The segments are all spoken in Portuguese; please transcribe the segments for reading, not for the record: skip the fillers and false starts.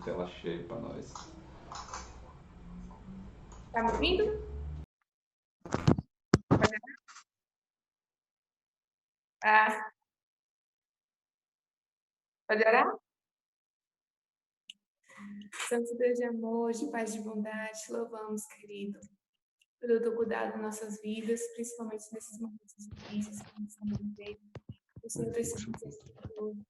tela cheia para nós. Tá me ouvindo? Pode orar? Santo Deus de amor, de paz e de bondade, te louvamos, querido, pelo teu cuidado nas nossas vidas, principalmente nesses momentos difíceis que nós estamos vivendo. O Senhor tem sido misericordioso,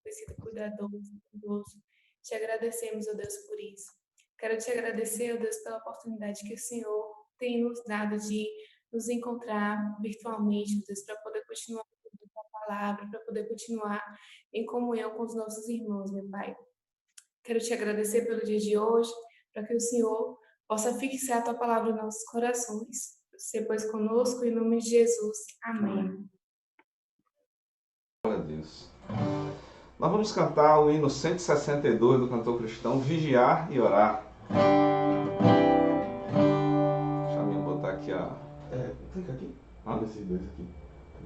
tem sido cuidadoso, cuidadoso. Te agradecemos, ó Deus, por isso. Quero te agradecer, ó Deus, pela oportunidade que o Senhor tem nos dado de nos encontrar virtualmente, ó Deus, para poder continuar com a palavra, para poder continuar em comunhão com os nossos irmãos, meu Pai. Quero te agradecer pelo dia de hoje, para que o Senhor possa fixar a tua palavra nos nossos corações. Ser, pois, conosco, em nome de Jesus. Amém. Glória a Deus. Nós vamos cantar o hino 162 do cantor cristão, Vigiar e Orar. Deixa eu botar aqui a... clica aqui. Nesses dois aqui.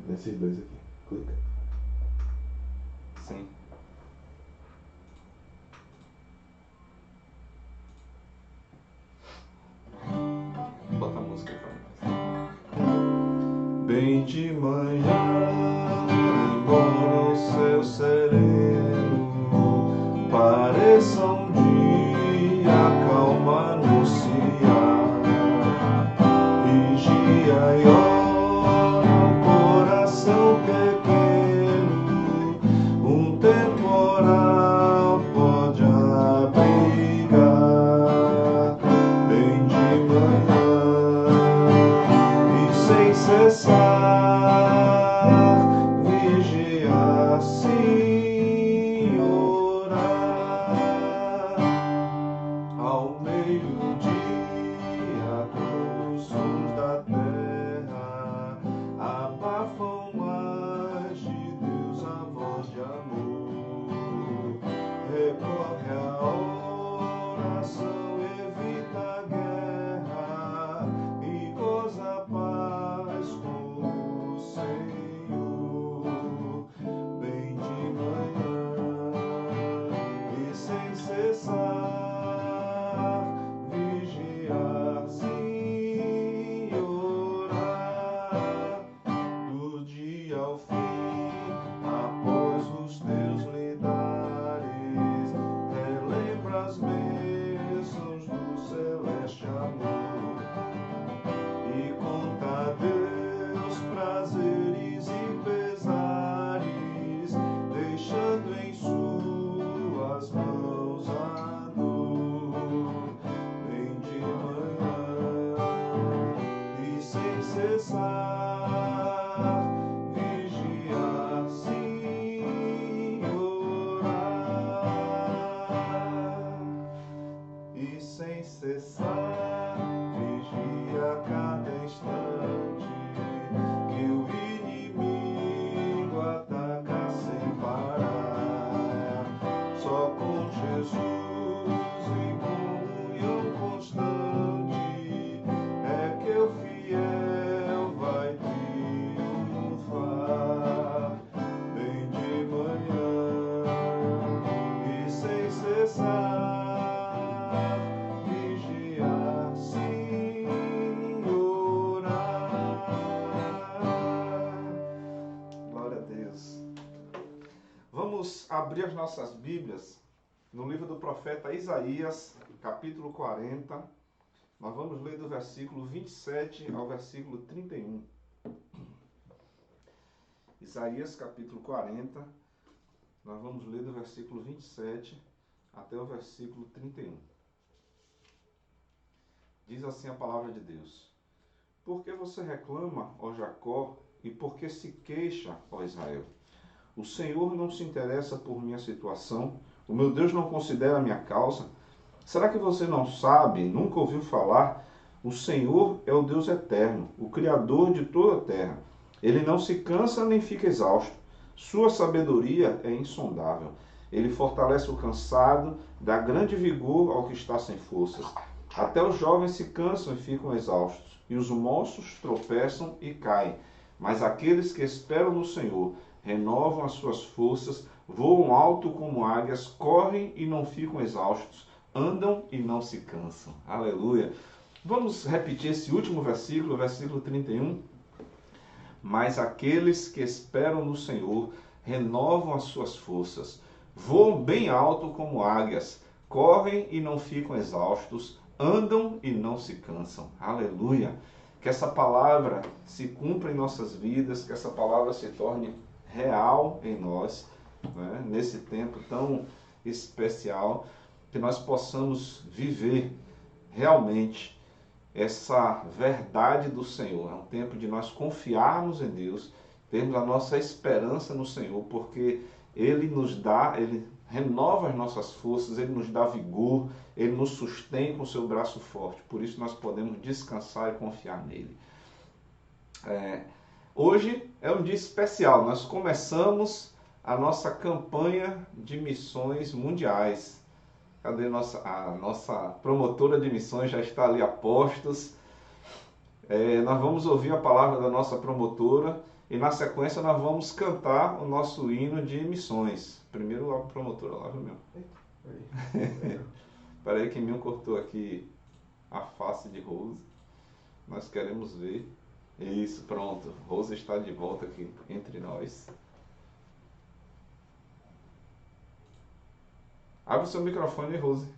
Nesses dois aqui. Clica. Sim. Vou botar a música para nós. Bem de manhã, embora o céu sereno pareça um dia, calma anunciar. Vigia e ora o coração pequeno, um temporal pode abrigar. Bem de manhã e sem cessar, vigiar sim orar. Ao meio-dia, quando os sons da terra abafam mais de Deus a voz de amor, recorre à oração, evita a guerra e goza a paz com o Senhor. Bem de manhã e sem cessar, vigiar sim orar. Do dia ao fim, após os teus lidares, relembra as bênçãos do celeste amor e conta a Deus prazeres e pesares, deixando em suas mãos a dor. Bem de manhã e sem cessar, vigiar sim orar. E sem cessar, vigia a cada instante, que o inimigo ataca sem parar. Só com Jesus em comunhão constante é que o fiel vai triunfar. Bem de manhã e sem cessar, vigiar sim orar. Glória a Deus. Vamos abrir as nossas Bíblias no livro do profeta Isaías, capítulo 40. Nós vamos ler do versículo 27 ao versículo 31. Isaías, capítulo 40. Nós vamos ler do versículo 27 até o versículo 31. Diz assim a palavra de Deus: Por que você reclama, ó Jacó, e por que se queixa, ó Israel? O Senhor não se interessa por minha situação, o meu Deus não considera a minha causa. Será que você não sabe, nunca ouviu falar? O Senhor é o Deus eterno, o Criador de toda a terra. Ele não se cansa nem fica exausto. Sua sabedoria é insondável. Ele fortalece o cansado, dá grande vigor ao que está sem forças. Até os jovens se cansam e ficam exaustos, e os moços tropeçam e caem. Mas aqueles que esperam no Senhor renovam as suas forças, voam alto como águias, correm e não ficam exaustos, andam e não se cansam. Aleluia. Vamos repetir esse último versículo, versículo 31. Mas aqueles que esperam no Senhor renovam as suas forças, voam bem alto como águias, correm e não ficam exaustos, andam e não se cansam. Aleluia! Que essa palavra se cumpra em nossas vidas, que essa palavra se torne real em nós, né? Nesse tempo tão especial, que nós possamos viver realmente essa verdade do Senhor. É um tempo de nós confiarmos em Deus, termos a nossa esperança no Senhor, porque Ele nos dá, Ele renova as nossas forças, Ele nos dá vigor, Ele nos sustém com o seu braço forte. Por isso nós podemos descansar e confiar nele. Hoje é um dia especial. Nós começamos a nossa campanha de missões mundiais. Cadê a nossa promotora de missões? Já está ali a postos. Nós vamos ouvir a palavra da nossa promotora e na sequência nós vamos cantar o nosso hino de missões. Primeiro a promotora lá, viu, meu? Espera aí que meu cortou aqui a face de Rose. Nós queremos ver. Isso, pronto. Rose está de volta aqui entre nós. Abre o seu microfone, Rose.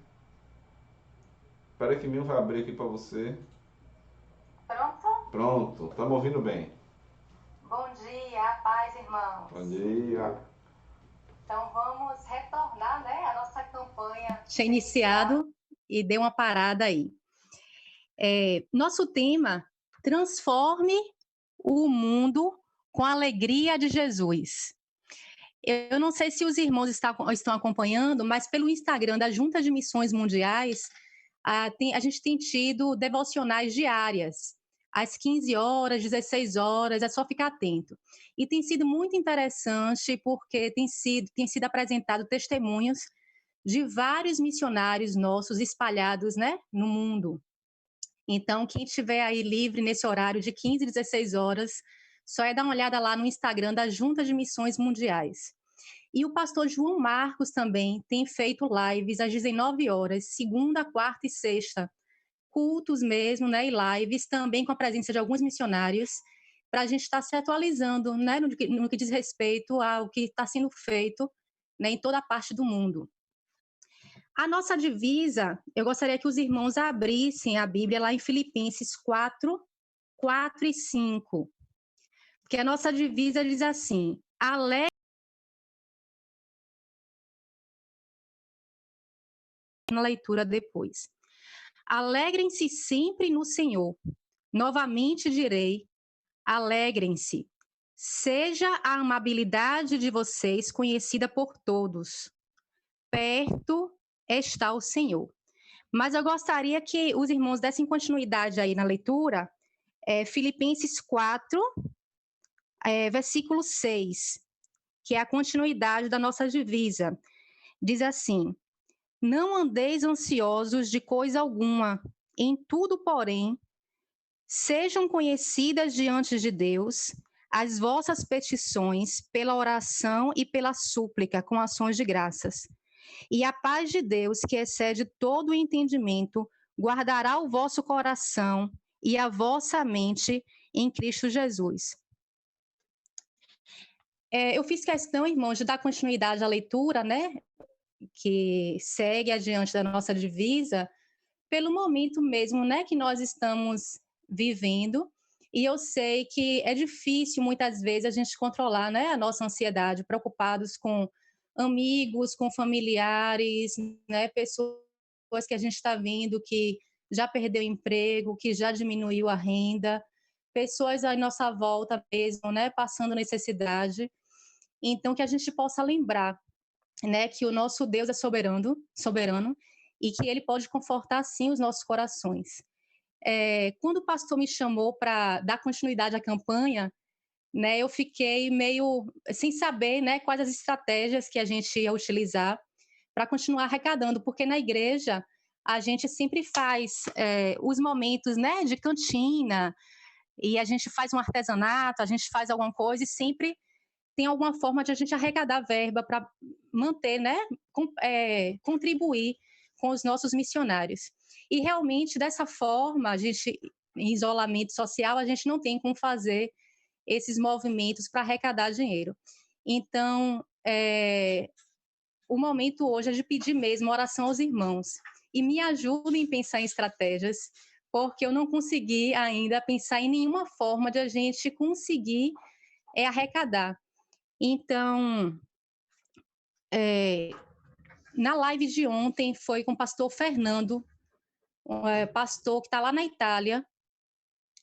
Espera aí que meu vai abrir aqui para você. Pronto? Pronto, estamos ouvindo bem. Bom dia, paz, irmãos. Bom dia. Então vamos retornar, né, a nossa campanha. Tinha iniciado e deu uma parada aí. Nosso tema, transforme o mundo com a alegria de Jesus. Eu não sei se os irmãos estão acompanhando, mas pelo Instagram da Junta de Missões Mundiais, a gente tem tido devocionais diárias, às 15 horas, 16 horas, é só ficar atento. E tem sido muito interessante, porque tem sido apresentado testemunhos de vários missionários nossos espalhados, né, no mundo. Então, quem estiver aí livre nesse horário de 15 e 16 horas, só é dar uma olhada lá no Instagram da Junta de Missões Mundiais. E o pastor João Marcos também tem feito lives às 19 horas, segunda, quarta e sexta, cultos mesmo, né, e lives também com a presença de alguns missionários, para a gente estar se atualizando, né, no que diz respeito ao que está sendo feito, né, em toda a parte do mundo. A nossa divisa, eu gostaria que os irmãos abrissem a Bíblia lá em Filipenses 4, 4 e 5, porque a nossa divisa diz assim: alegre na leitura depois. Alegrem-se sempre no Senhor. Novamente direi, alegrem-se. Seja a amabilidade de vocês conhecida por todos. Perto está o Senhor. Mas eu gostaria que os irmãos dessem continuidade aí na leitura, Filipenses 4, versículo 6, que é a continuidade da nossa divisa. Diz assim: não andeis ansiosos de coisa alguma, em tudo, porém, sejam conhecidas diante de Deus as vossas petições pela oração e pela súplica com ações de graças. E a paz de Deus, que excede todo o entendimento, guardará o vosso coração e a vossa mente em Cristo Jesus. Eu fiz questão, irmãos, de dar continuidade à leitura, né, que segue adiante da nossa divisa, pelo momento mesmo, né, que nós estamos vivendo. E eu sei que é difícil, muitas vezes, a gente controlar, né, a nossa ansiedade, preocupados com amigos, com familiares, né, pessoas que a gente está vendo que já perdeu emprego, que já diminuiu a renda, pessoas à nossa volta mesmo, né, passando necessidade. Então, que a gente possa lembrar, né, que o nosso Deus é soberano, e que Ele pode confortar, sim, os nossos corações. Quando o pastor me chamou para dar continuidade à campanha, né, eu fiquei meio sem saber, né, quais as estratégias que a gente ia utilizar para continuar arrecadando, porque na igreja a gente sempre faz os momentos, né, de cantina, e a gente faz um artesanato, a gente faz alguma coisa e sempre tem alguma forma de a gente arrecadar verba para manter, né, contribuir com os nossos missionários. E realmente, dessa forma, a gente, em isolamento social, a gente não tem como fazer esses movimentos para arrecadar dinheiro. Então, o momento hoje é de pedir mesmo oração aos irmãos. E me ajudem a pensar em estratégias, porque eu não consegui ainda pensar em nenhuma forma de a gente conseguir arrecadar. Então, na live de ontem foi com o pastor Fernando, pastor que está lá na Itália,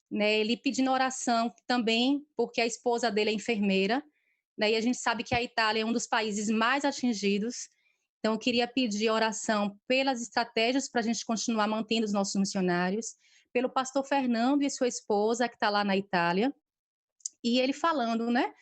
né, ele pedindo oração também, porque a esposa dele é enfermeira, né, e a gente sabe que a Itália é um dos países mais atingidos. Então, eu queria pedir oração pelas estratégias para a gente continuar mantendo os nossos missionários, pelo pastor Fernando e sua esposa, que está lá na Itália, e ele falando, né,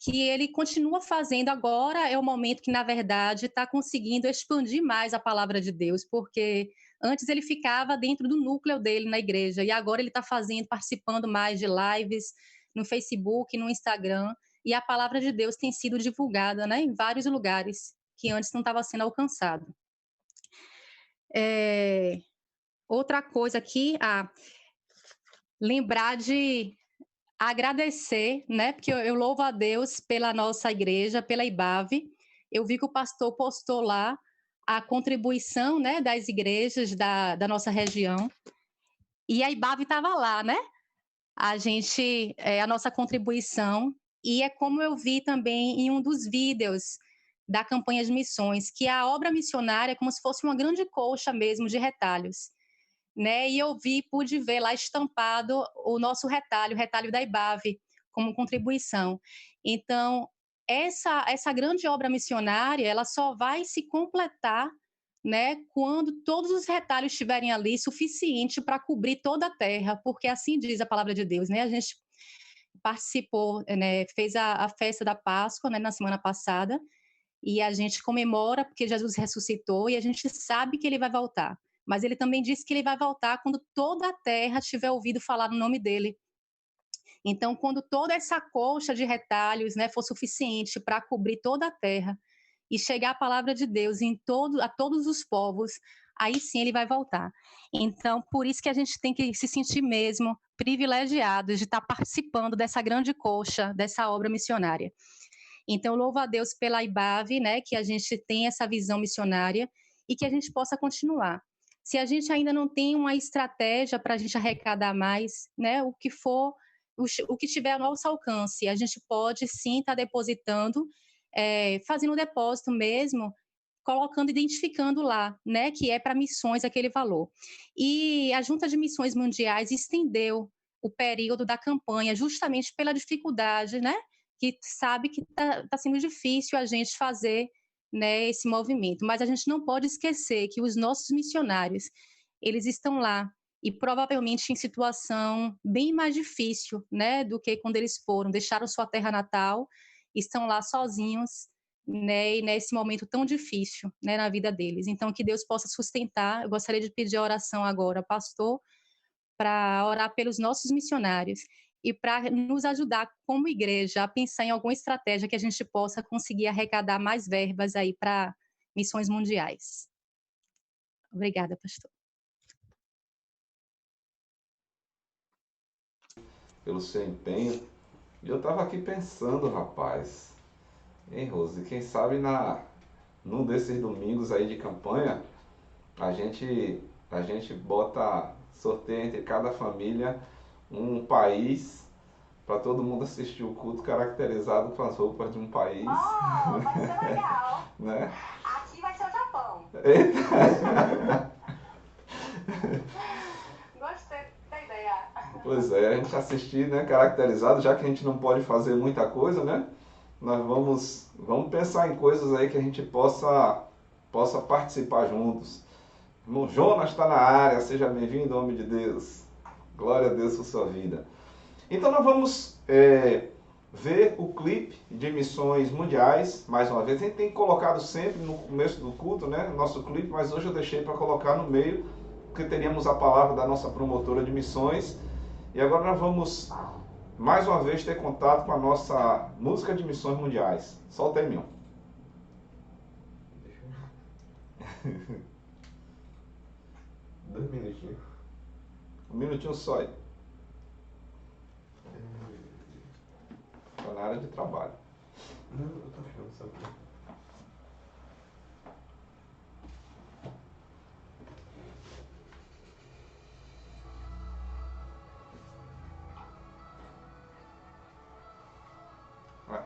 que ele continua fazendo agora, é o momento que, na verdade, está conseguindo expandir mais a palavra de Deus, porque antes ele ficava dentro do núcleo dele na igreja, e agora ele está participando mais de lives no Facebook, no Instagram, e a palavra de Deus tem sido divulgada, né, em vários lugares que antes não estava sendo alcançado. Outra coisa aqui, lembrar de agradecer, né? Porque eu louvo a Deus pela nossa igreja, pela IBAV. Eu vi que o pastor postou lá a contribuição, né, das igrejas da nossa região. E a IBAV estava lá, né? A nossa contribuição. E é como eu vi também em um dos vídeos da campanha de missões, que a obra missionária é como se fosse uma grande colcha mesmo de retalhos. Né? E eu pude ver lá estampado o nosso retalho, o retalho da IBAV, como contribuição. Então, essa grande obra missionária, ela só vai se completar, né, quando todos os retalhos estiverem ali suficiente para cobrir toda a terra, porque assim diz a palavra de Deus, né? A gente participou, né, fez a festa da Páscoa, né, na semana passada, e a gente comemora porque Jesus ressuscitou e a gente sabe que ele vai voltar. Mas ele também disse que ele vai voltar quando toda a terra tiver ouvido falar no nome dele. Então, quando toda essa colcha de retalhos, né, for suficiente para cobrir toda a terra e chegar a palavra de Deus a todos os povos, aí sim ele vai voltar. Então, por isso que a gente tem que se sentir mesmo privilegiados de estar participando dessa grande colcha, dessa obra missionária. Então, louvo a Deus pela IBAV, né, que a gente tem essa visão missionária e que a gente possa continuar. Se a gente ainda não tem uma estratégia para a gente arrecadar mais, né, o que estiver ao nosso alcance, a gente pode sim estar depositando, fazendo um depósito mesmo, identificando lá, né, que é para missões aquele valor. E a Junta de Missões Mundiais estendeu o período da campanha justamente pela dificuldade, né, que sabe que está sendo difícil a gente fazer, né, esse movimento. Mas a gente não pode esquecer que os nossos missionários, eles estão lá e provavelmente em situação bem mais difícil, né, do que quando eles deixaram sua terra natal, estão lá sozinhos, né, e nesse momento tão difícil, né, na vida deles. Então, que Deus possa sustentar. Eu gostaria de pedir a oração agora, pastor, para orar pelos nossos missionários e para nos ajudar como igreja a pensar em alguma estratégia que a gente possa conseguir arrecadar mais verbas aí para missões mundiais. Obrigada, pastor. Pelo seu empenho. E eu estava aqui pensando, rapaz, hein, Rose, quem sabe num desses domingos aí de campanha, a gente sorteia entre cada família um país para todo mundo assistir o culto caracterizado com as roupas de um país. Oh, vai ser legal. Né? Aqui vai ser o Japão. Eita. Gostei da ideia. Pois é, a gente assistir, né, caracterizado, já que a gente não pode fazer muita coisa, né? Nós vamos pensar em coisas aí que a gente possa participar juntos. Irmão Jonas está na área, seja bem-vindo, homem de Deus. Glória a Deus por sua vida. Então nós vamos ver o clipe de missões mundiais, mais uma vez. A gente tem colocado sempre no começo do culto, né, nosso clipe, mas hoje eu deixei para colocar no meio, porque teríamos a palavra da nossa promotora de missões. E agora nós vamos mais uma vez ter contato com a nossa música de missões mundiais. Solta aí, meu. Deixa eu... 2 minutinhos. Um minutinho só aí. Tá na área de trabalho. Não, eu tô achando, sabe? Vai.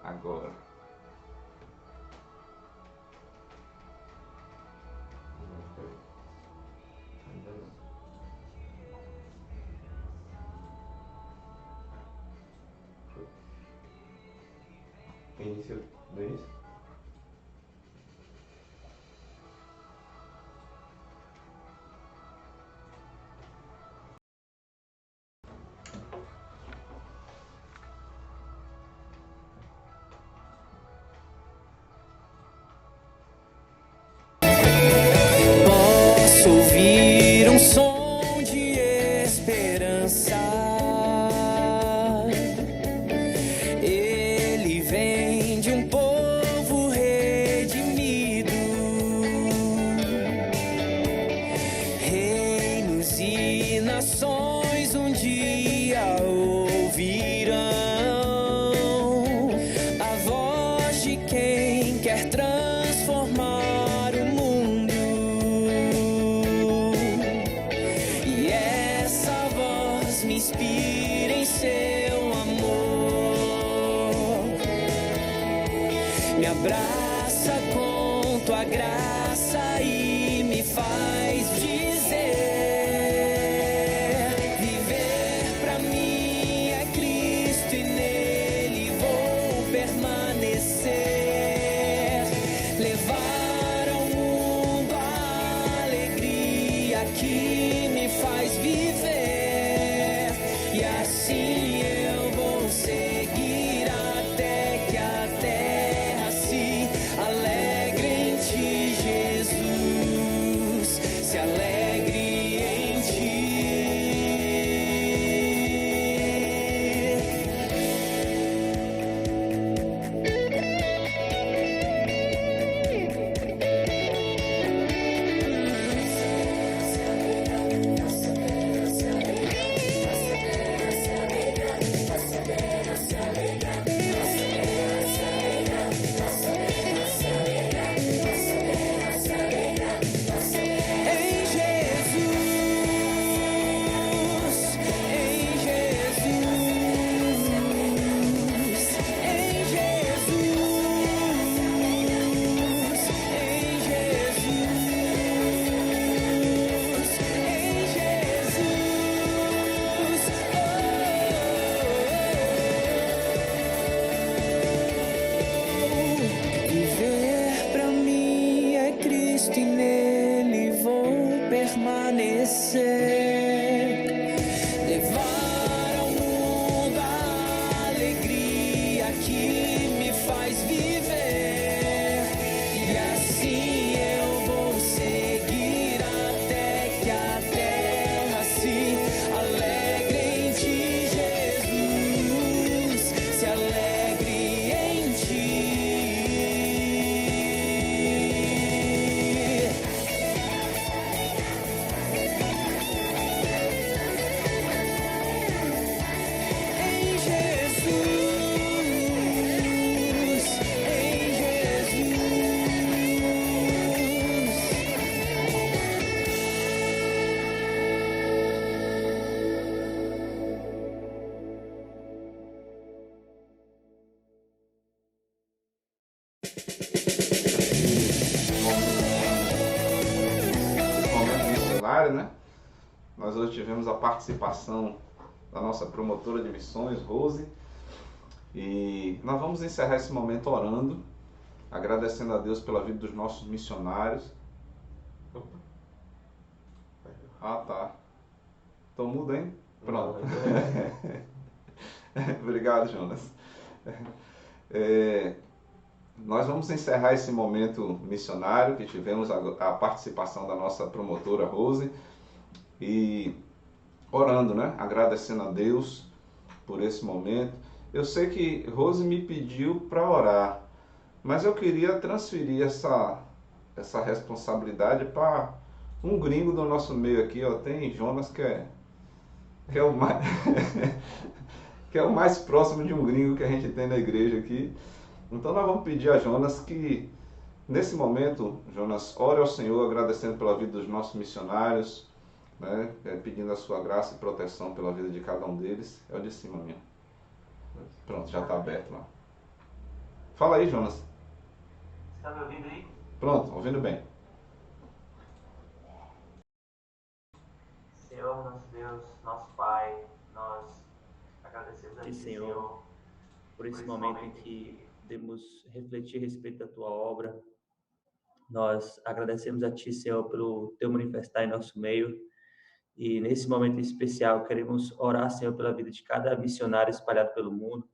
Agora. Não, peraí. Ainda não. Foi. Início do início? Posso ouvir um som de esperança. Ele vem de um povo redimido. Reinos e nações um dia ouvirão a voz de quem quer transformar o mundo. E essa voz me inspira em seu amor. Me abraça com tua graça e me faz dizer: viver pra mim é Cristo e nele vou permanecer. Levar ao mundo a alegria que me faz viver. E assim eu vou seguir até que a terra se alegre em ti, Jesus. Se alegre em ti. Em Jesus, em Jesus, em Jesus, em Jesus, em Jesus. Viver pra mim é Cristo e nele vou permanecer. Levar ao mundo a alegria que me faz viver. E assim eu vou seguir até que a terra se alegre em ti, Jesus. Se alegre em ti. Em Jesus, em Jesus. Momento missionário, né? Nós hoje tivemos a participação da nossa promotora de missões, Rose, e nós vamos encerrar esse momento orando, agradecendo a Deus pela vida dos nossos missionários. Opa. Ah, tá. Tô mudo, hein? Pronto. Não, Obrigado, Jonas. Nós vamos encerrar esse momento missionário que tivemos a participação da nossa promotora Rose. e orando, né? Agradecendo a Deus por esse momento. Eu sei que Rose me pediu para orar, mas eu queria transferir essa responsabilidade para um gringo do nosso meio aqui, ó. Tem Jonas que é o mais que é o mais próximo de um gringo que a gente tem na igreja aqui. Então nós vamos pedir a Jonas que nesse momento, Jonas, ore ao Senhor agradecendo pela vida dos nossos missionários, né? Pedindo a sua graça e proteção pela vida de cada um deles. É o de cima mesmo. Pronto, já está aberto lá. Fala aí, Jonas. Você está me ouvindo aí? Pronto, ouvindo bem. Senhor, nosso Deus, nosso Pai, nós agradecemos a Ti, Senhor, por esse momento em que podemos refletir a respeito da Tua obra. Nós agradecemos a Ti, Senhor, pelo Teu manifestar em nosso meio. E nesse momento especial, queremos orar, Senhor, pela vida de cada missionário espalhado pelo mundo.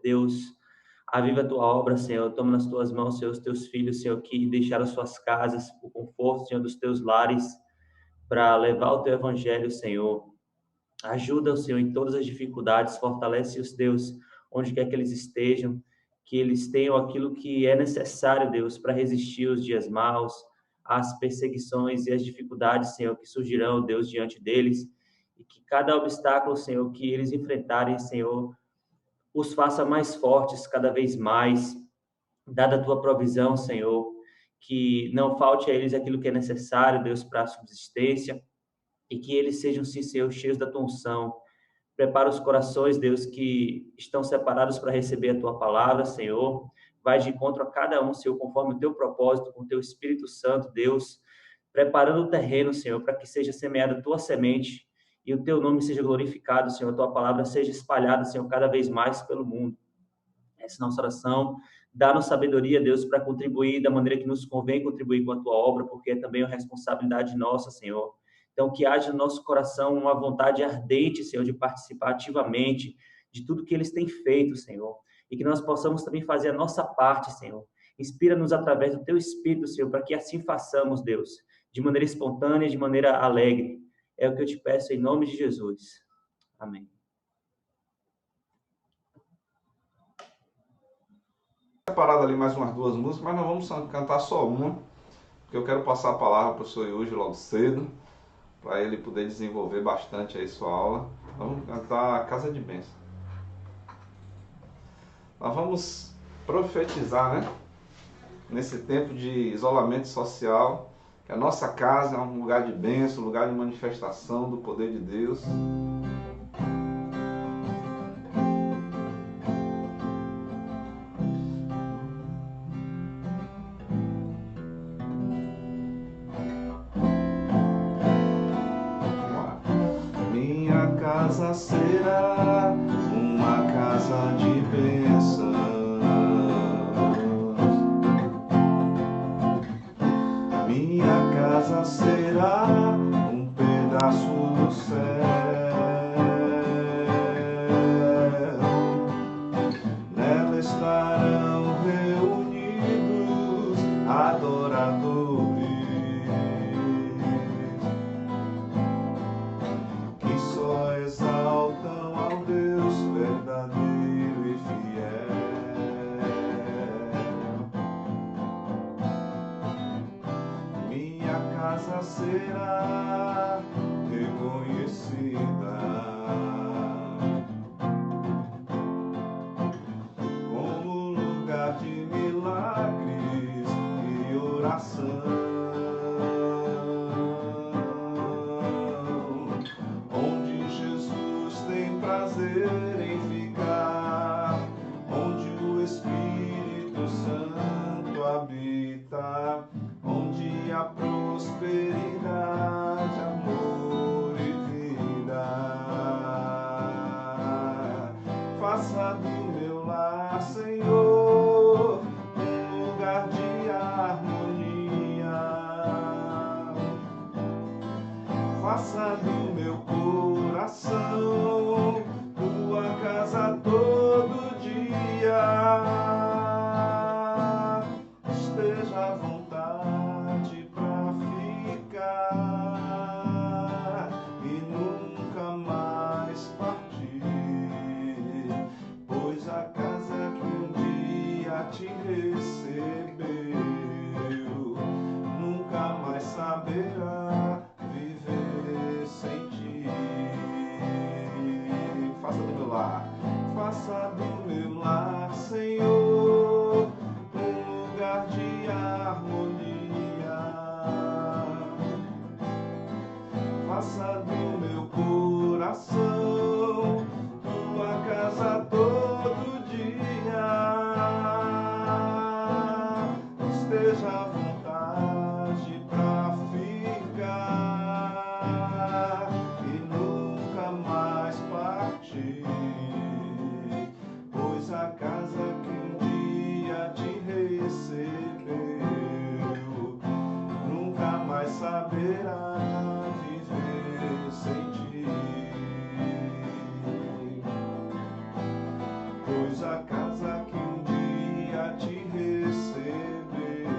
Deus, aviva a Tua obra, Senhor. Toma nas Tuas mãos, Senhor, os Teus filhos, Senhor, que deixaram suas casas, o conforto, Senhor, dos Teus lares, para levar o Teu Evangelho, Senhor. Ajuda o Senhor em todas as dificuldades, fortalece-os, Deus, onde quer que eles estejam, que eles tenham aquilo que é necessário, Deus, para resistir os dias maus, as perseguições e as dificuldades, Senhor, que surgirão, Deus, diante deles, e que cada obstáculo, Senhor, que eles enfrentarem, Senhor, os faça mais fortes cada vez mais, dada a Tua provisão, Senhor, que não falte a eles aquilo que é necessário, Deus, para a subsistência, e que eles sejam, sim, Senhor, cheios da Tua unção. Prepara os corações, Deus, que estão separados para receber a Tua palavra, Senhor. Vai de encontro a cada um, Senhor, conforme o Teu propósito, com o Teu Espírito Santo, Deus. Preparando o terreno, Senhor, para que seja semeada a Tua semente e o Teu nome seja glorificado, Senhor. A Tua palavra seja espalhada, Senhor, cada vez mais pelo mundo. Essa é a nossa oração. Dá-nos sabedoria, Deus, para contribuir da maneira que nos convém contribuir com a Tua obra, porque é também uma responsabilidade nossa, Senhor. Então, que haja no nosso coração uma vontade ardente, Senhor, de participar ativamente de tudo que eles têm feito, Senhor. E que nós possamos também fazer a nossa parte, Senhor. Inspira-nos através do Teu Espírito, Senhor, para que assim façamos, Deus, de maneira espontânea, de maneira alegre. É o que eu te peço em nome de Jesus. Amém. Separado ali mais umas duas músicas, mas nós vamos cantar só uma, porque eu quero passar a palavra para o Sr. Yuji logo cedo, para ele poder desenvolver bastante aí sua aula. Vamos cantar Casa de Bênção. Nós vamos profetizar, né? Nesse tempo de isolamento social, que a nossa casa é um lugar de bênção, um lugar de manifestação do poder de Deus. Minha casa será uma casa de bênção. Minha casa será um pedaço do céu. Nela estarão reunidos adoradores que só exaltam ao Deus verdadeiro e fiel. Minha casa será reconhecida como lugar de milagres e oração, onde Jesus tem prazer em ficar, onde o Espírito Santo habita, onde há prosperidade, amor e vida. Faça do meu lar, Senhor, um lugar de harmonia. te recebeu, nunca mais saberá viver sem ti. Faça do meu lar, faça do meu lar, Senhor, um lugar de harmonia. Faça do meu coração tua casa todo dia. Esteja à vontade pra ficar e nunca mais partir, pois a casa que um dia te recebeu nunca mais saberá viver sem ti. Pois a casa que um dia te recebeu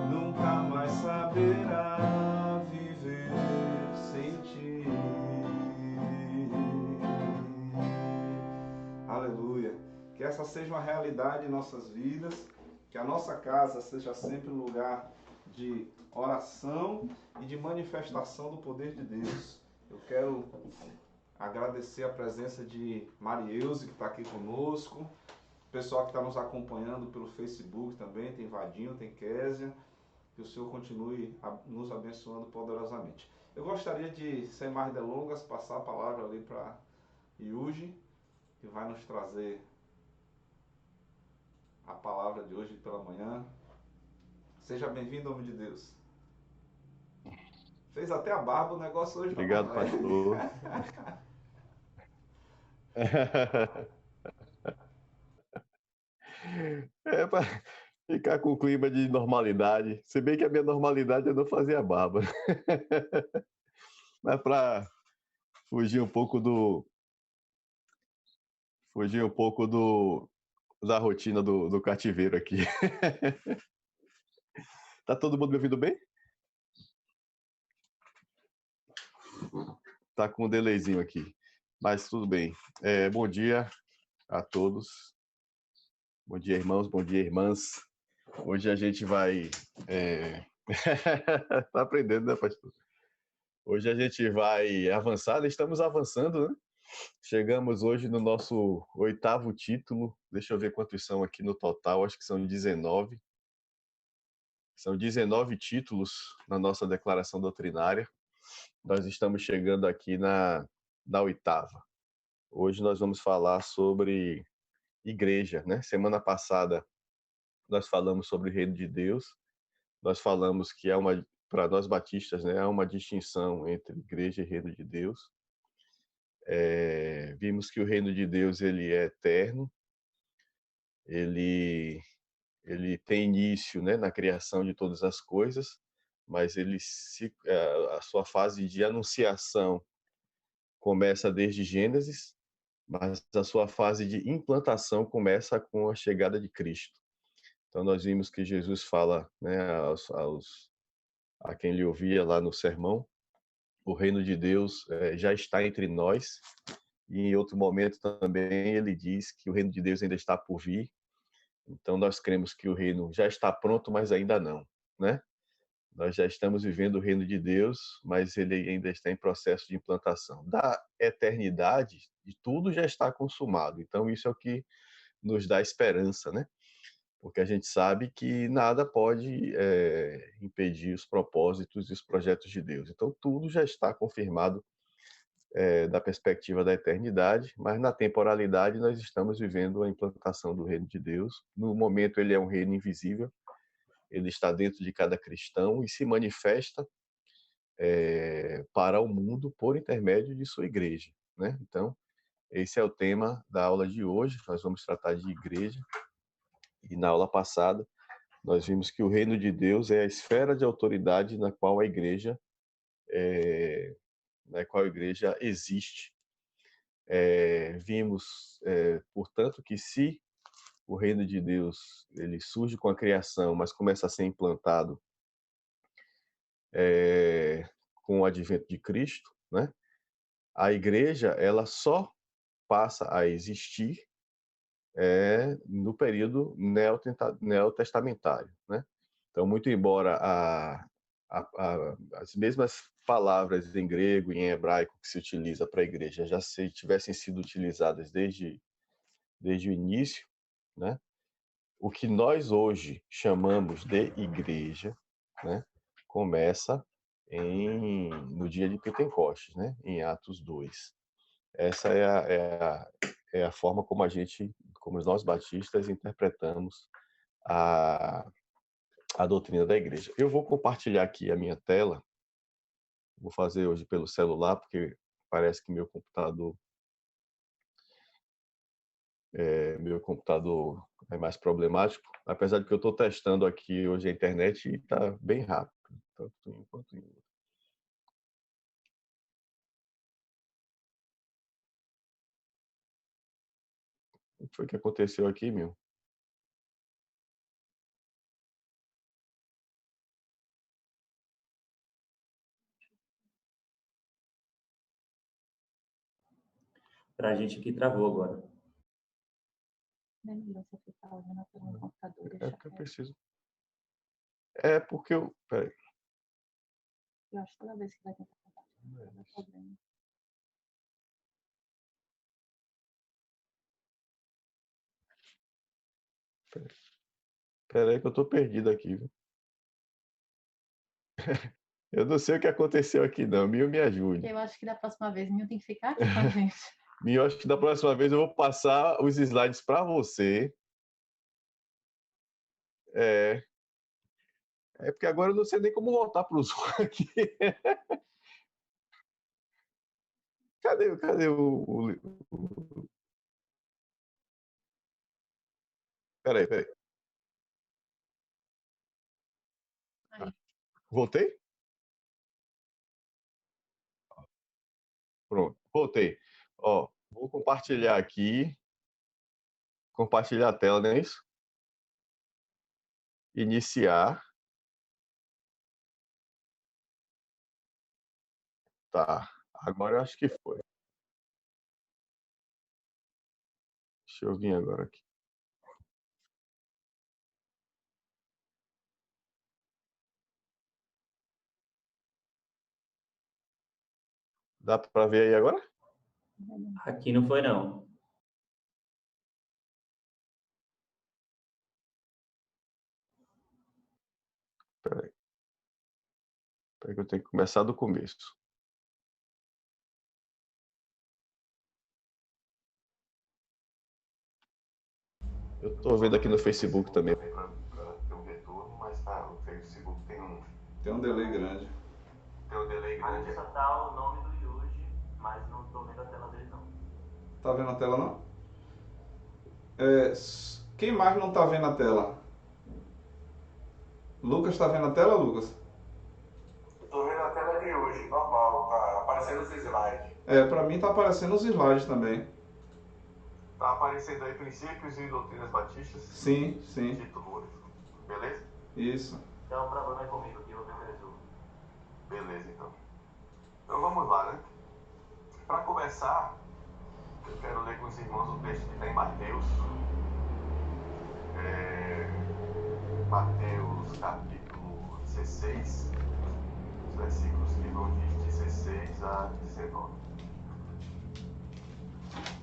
nunca mais saberá viver sem ti. Aleluia. Que essa seja uma realidade em nossas vidas, que a nossa casa seja sempre um lugar de oração e de manifestação do poder de Deus. Eu quero agradecer a presença de Marieuze, que está aqui conosco, o pessoal que está nos acompanhando pelo Facebook também, tem Vadinho, tem Késia, que o Senhor continue nos abençoando poderosamente. Eu gostaria de, sem mais delongas, passar a palavra ali para Yuji, que vai nos trazer a palavra de hoje pela manhã. Seja bem-vindo, homem de Deus. Fez até a barba, o negócio hoje. Obrigado, pastor. É para ficar com o clima de normalidade. Se bem que a minha normalidade é não fazer a barba. Mas para fugir um pouco da rotina do cativeiro aqui. Tá todo mundo me ouvindo bem? Tá com um delayzinho aqui, mas tudo bem. Bom dia a todos. Bom dia, irmãos. Bom dia, irmãs. Hoje a gente vai... Tá aprendendo, né, pastor? Hoje a gente vai avançar, estamos avançando, né? Chegamos hoje no nosso 8º título. Deixa eu ver quantos são aqui no total, acho que são 19. São 19 títulos na nossa declaração doutrinária. Nós estamos chegando aqui na 8ª. Hoje nós vamos falar sobre igreja, né? Semana passada nós falamos sobre o reino de Deus. Nós falamos que para nós batistas, né, há uma distinção entre igreja e reino de Deus. Vimos que o reino de Deus ele é eterno. Ele tem início, né, na criação de todas as coisas, mas a sua fase de anunciação começa desde Gênesis, mas a sua fase de implantação começa com a chegada de Cristo. Então nós vimos que Jesus fala, né, a quem lhe ouvia lá no sermão, o reino de Deus já está entre nós, e em outro momento também ele diz que o reino de Deus ainda está por vir. Então nós cremos que o reino já está pronto, mas ainda não, né? Nós já estamos vivendo o reino de Deus, mas ele ainda está em processo de implantação. Da eternidade, tudo já está consumado. Então isso é o que nos dá esperança, né? Porque a gente sabe que nada pode impedir os propósitos e os projetos de Deus. Então tudo já está confirmado da perspectiva da eternidade, mas na temporalidade nós estamos vivendo a implantação do reino de Deus. No momento ele é um reino invisível, ele está dentro de cada cristão e se manifesta para o mundo por intermédio de sua igreja, né? Então, esse é o tema da aula de hoje. Nós vamos tratar de igreja. E na aula passada, nós vimos que o reino de Deus é a esfera de autoridade na qual a igreja existe. Vimos, portanto, que se o reino de Deus ele surge com a criação, mas começa a ser implantado com o advento de Cristo, né? A igreja ela só passa a existir no período neotestamentário, né? Então, muito embora as mesmas palavras em grego e em hebraico que se utiliza para a igreja já tivessem sido utilizadas desde o início, né? O que nós hoje chamamos de igreja, né? Começa no dia de Pentecostes, né? Em Atos 2. Essa é a forma como nós batistas interpretamos a doutrina da igreja. Eu vou compartilhar aqui a minha tela. Vou fazer hoje pelo celular, porque parece que meu computador é mais problemático, apesar de que eu estou testando aqui hoje a internet e está bem rápido, tanto um quanto em outro. O que foi que aconteceu aqui, meu? Pra gente aqui travou agora. É porque eu preciso. É porque eu. Peraí. Eu acho que toda vez que vai tentar compartilhar, vai dar problema. Peraí que eu tô perdido aqui, viu? Eu não sei o que aconteceu aqui, não. Mil, me ajude. Eu acho que da próxima vez o Mil tem que ficar aqui com a gente. Mil, acho que da próxima vez eu vou passar os slides para você. É porque agora eu não sei nem como voltar para o Zoom aqui. Cadê o... Peraí. Voltei? Pronto, voltei. Ó, vou compartilhar aqui. Compartilhar a tela, não é isso? Iniciar. Tá. Agora eu acho que foi. Deixa eu vir agora aqui. Dá para ver aí agora? Aqui não foi, não. Peraí que eu tenho que começar do começo. Eu estou vendo aqui no Facebook também para ter um retorno, mas no Facebook tem um delay grande. Tem um delay grande. Aqui só tá o nome do Yuji, mas não estou vendo a tela dele, não. Tá vendo a tela, não? Quem mais não tá vendo a tela? Lucas, tá vendo a tela, Lucas? Tô vendo a tela de hoje, normal, tá aparecendo os slides. Pra mim tá aparecendo os slides também. Tá aparecendo aí princípios e doutrinas batistas? Sim. Título, beleza? Isso. Então o problema é comigo aqui, eu vou ver o resumo. Beleza, então. Então vamos lá, né? Para começar, eu quero ler com os irmãos o texto que está em Mateus. Mateus capítulo 16, os versículos que vão de 16 a 19.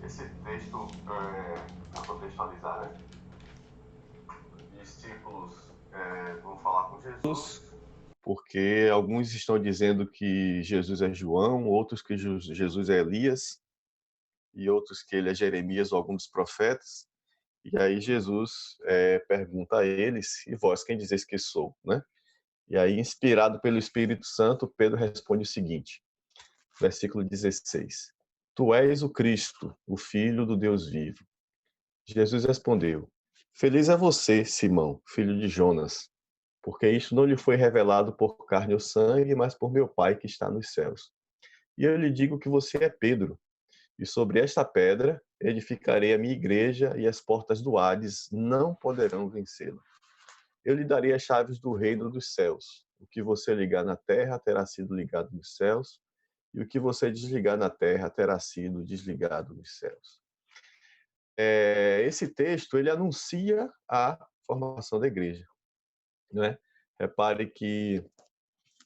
Esse texto, para contextualizar, né? Discípulos vão falar com Jesus, porque alguns estão dizendo que Jesus é João, outros que Jesus é Elias, e outros que ele é Jeremias ou algum dos profetas. E aí Jesus pergunta a eles: e vós, quem dizeis que sou? Né? E aí, inspirado pelo Espírito Santo, Pedro responde o seguinte, versículo 16: Tu és o Cristo, o Filho do Deus vivo. Jesus respondeu: Feliz é você, Simão, filho de Jonas, porque isto não lhe foi revelado por carne ou sangue, mas por meu Pai que está nos céus. E eu lhe digo que você é Pedro, e sobre esta pedra edificarei a minha igreja, e as portas do Hades não poderão vencê-la. Eu lhe darei as chaves do reino dos céus. O que você ligar na terra terá sido ligado nos céus, e o que você desligar na terra terá sido desligado nos céus. esse texto ele anuncia a formação da igreja, né? Repare que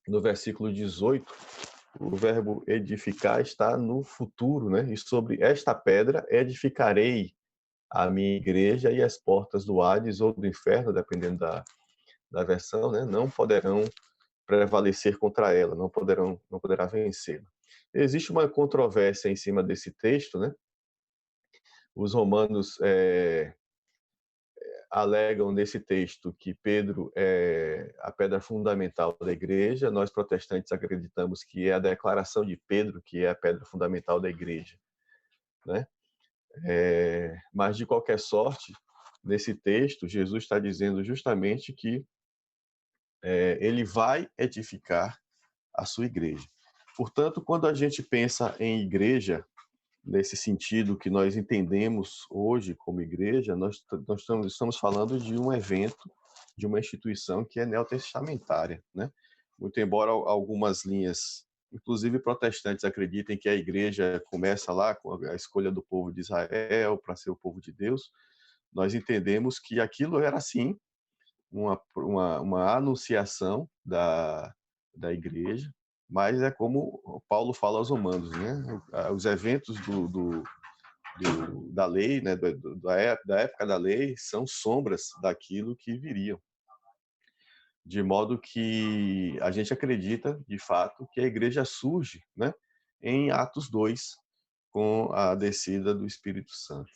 no versículo 18, o verbo edificar está no futuro, né? E sobre esta pedra edificarei a minha igreja, e as portas do Hades ou do inferno, dependendo da versão, né? Não poderão prevalecer contra ela, não poderá vencê-la. Existe uma controvérsia em cima desse texto, né? Os romanos alegam nesse texto que Pedro é a pedra fundamental da igreja. Nós protestantes acreditamos que é a declaração de Pedro que é a pedra fundamental da igreja, né? Mas de qualquer sorte, nesse texto, Jesus está dizendo justamente que ele vai edificar a sua igreja. Portanto, quando a gente pensa em igreja, nesse sentido que nós entendemos hoje como igreja, nós estamos falando de um evento, de uma instituição que é neotestamentária, né? Muito embora algumas linhas, inclusive protestantes, acreditem que a igreja começa lá com a escolha do povo de Israel para ser o povo de Deus, nós entendemos que aquilo era, sim, uma anunciação da igreja, mas é como Paulo fala aos Romanos, né? Os eventos da lei, né? Da época da lei, são sombras daquilo que viriam. De modo que a gente acredita, de fato, que a igreja surge, né? Em Atos 2, com a descida do Espírito Santo.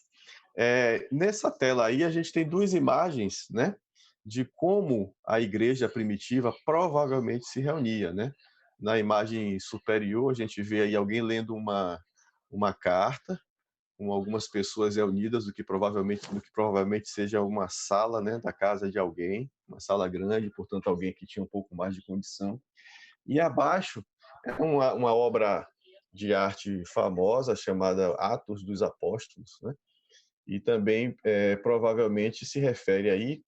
Nessa tela aí, a gente tem duas imagens, né? De como a igreja primitiva provavelmente se reunia, né? Na imagem superior, a gente vê aí alguém lendo uma carta, com algumas pessoas reunidas, do que provavelmente seja uma sala, né, da casa de alguém, uma sala grande, portanto, alguém que tinha um pouco mais de condição. E abaixo é uma obra de arte famosa chamada Atos dos Apóstolos, né? E também provavelmente se refere aí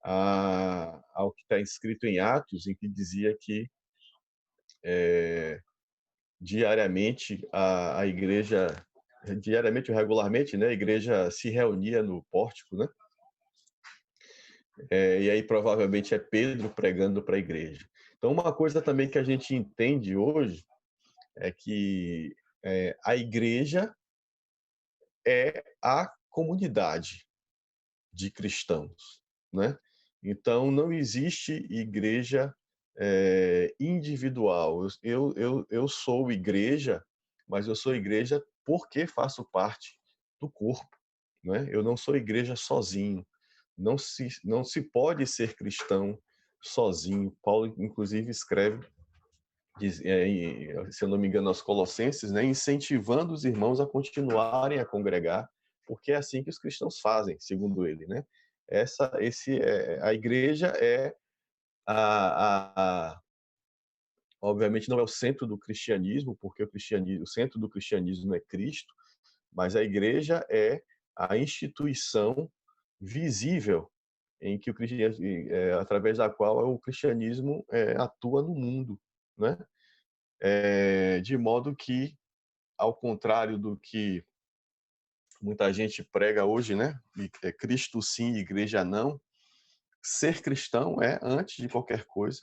ao que está escrito em Atos, em que dizia que diariamente a igreja, diariamente ou regularmente, né, a igreja se reunia no pórtico, né? E aí provavelmente é Pedro pregando para a igreja. Então, uma coisa também que a gente entende hoje é que a igreja é a comunidade de cristãos, né? Então, não existe igreja individual. Eu sou igreja, mas eu sou igreja porque faço parte do corpo, né? Eu não sou igreja sozinho. Não se pode ser cristão sozinho. Paulo, inclusive, escreve, se eu não me engano, aos Colossenses, né, incentivando os irmãos a continuarem a congregar, porque é assim que os cristãos fazem, segundo ele, né? A igreja obviamente não é o centro do cristianismo, porque o centro do cristianismo é Cristo, mas a igreja é a instituição visível em que através da qual o cristianismo atua no mundo, né? De modo que, ao contrário do que muita gente prega hoje, né? Cristo sim, igreja não. Ser cristão é, antes de qualquer coisa,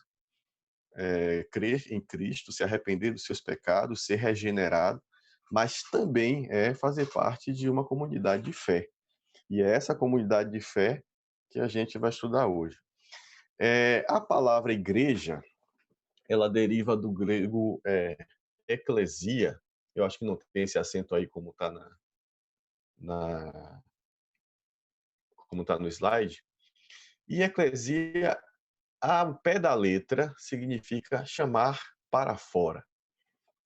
crer em Cristo, se arrepender dos seus pecados, ser regenerado, mas também é fazer parte de uma comunidade de fé. E é essa comunidade de fé que a gente vai estudar hoje. A palavra igreja, ela deriva do grego eclesia. Eu acho que não tem esse acento aí como está como tá no slide. E eclesia, ao pé da letra, significa chamar para fora.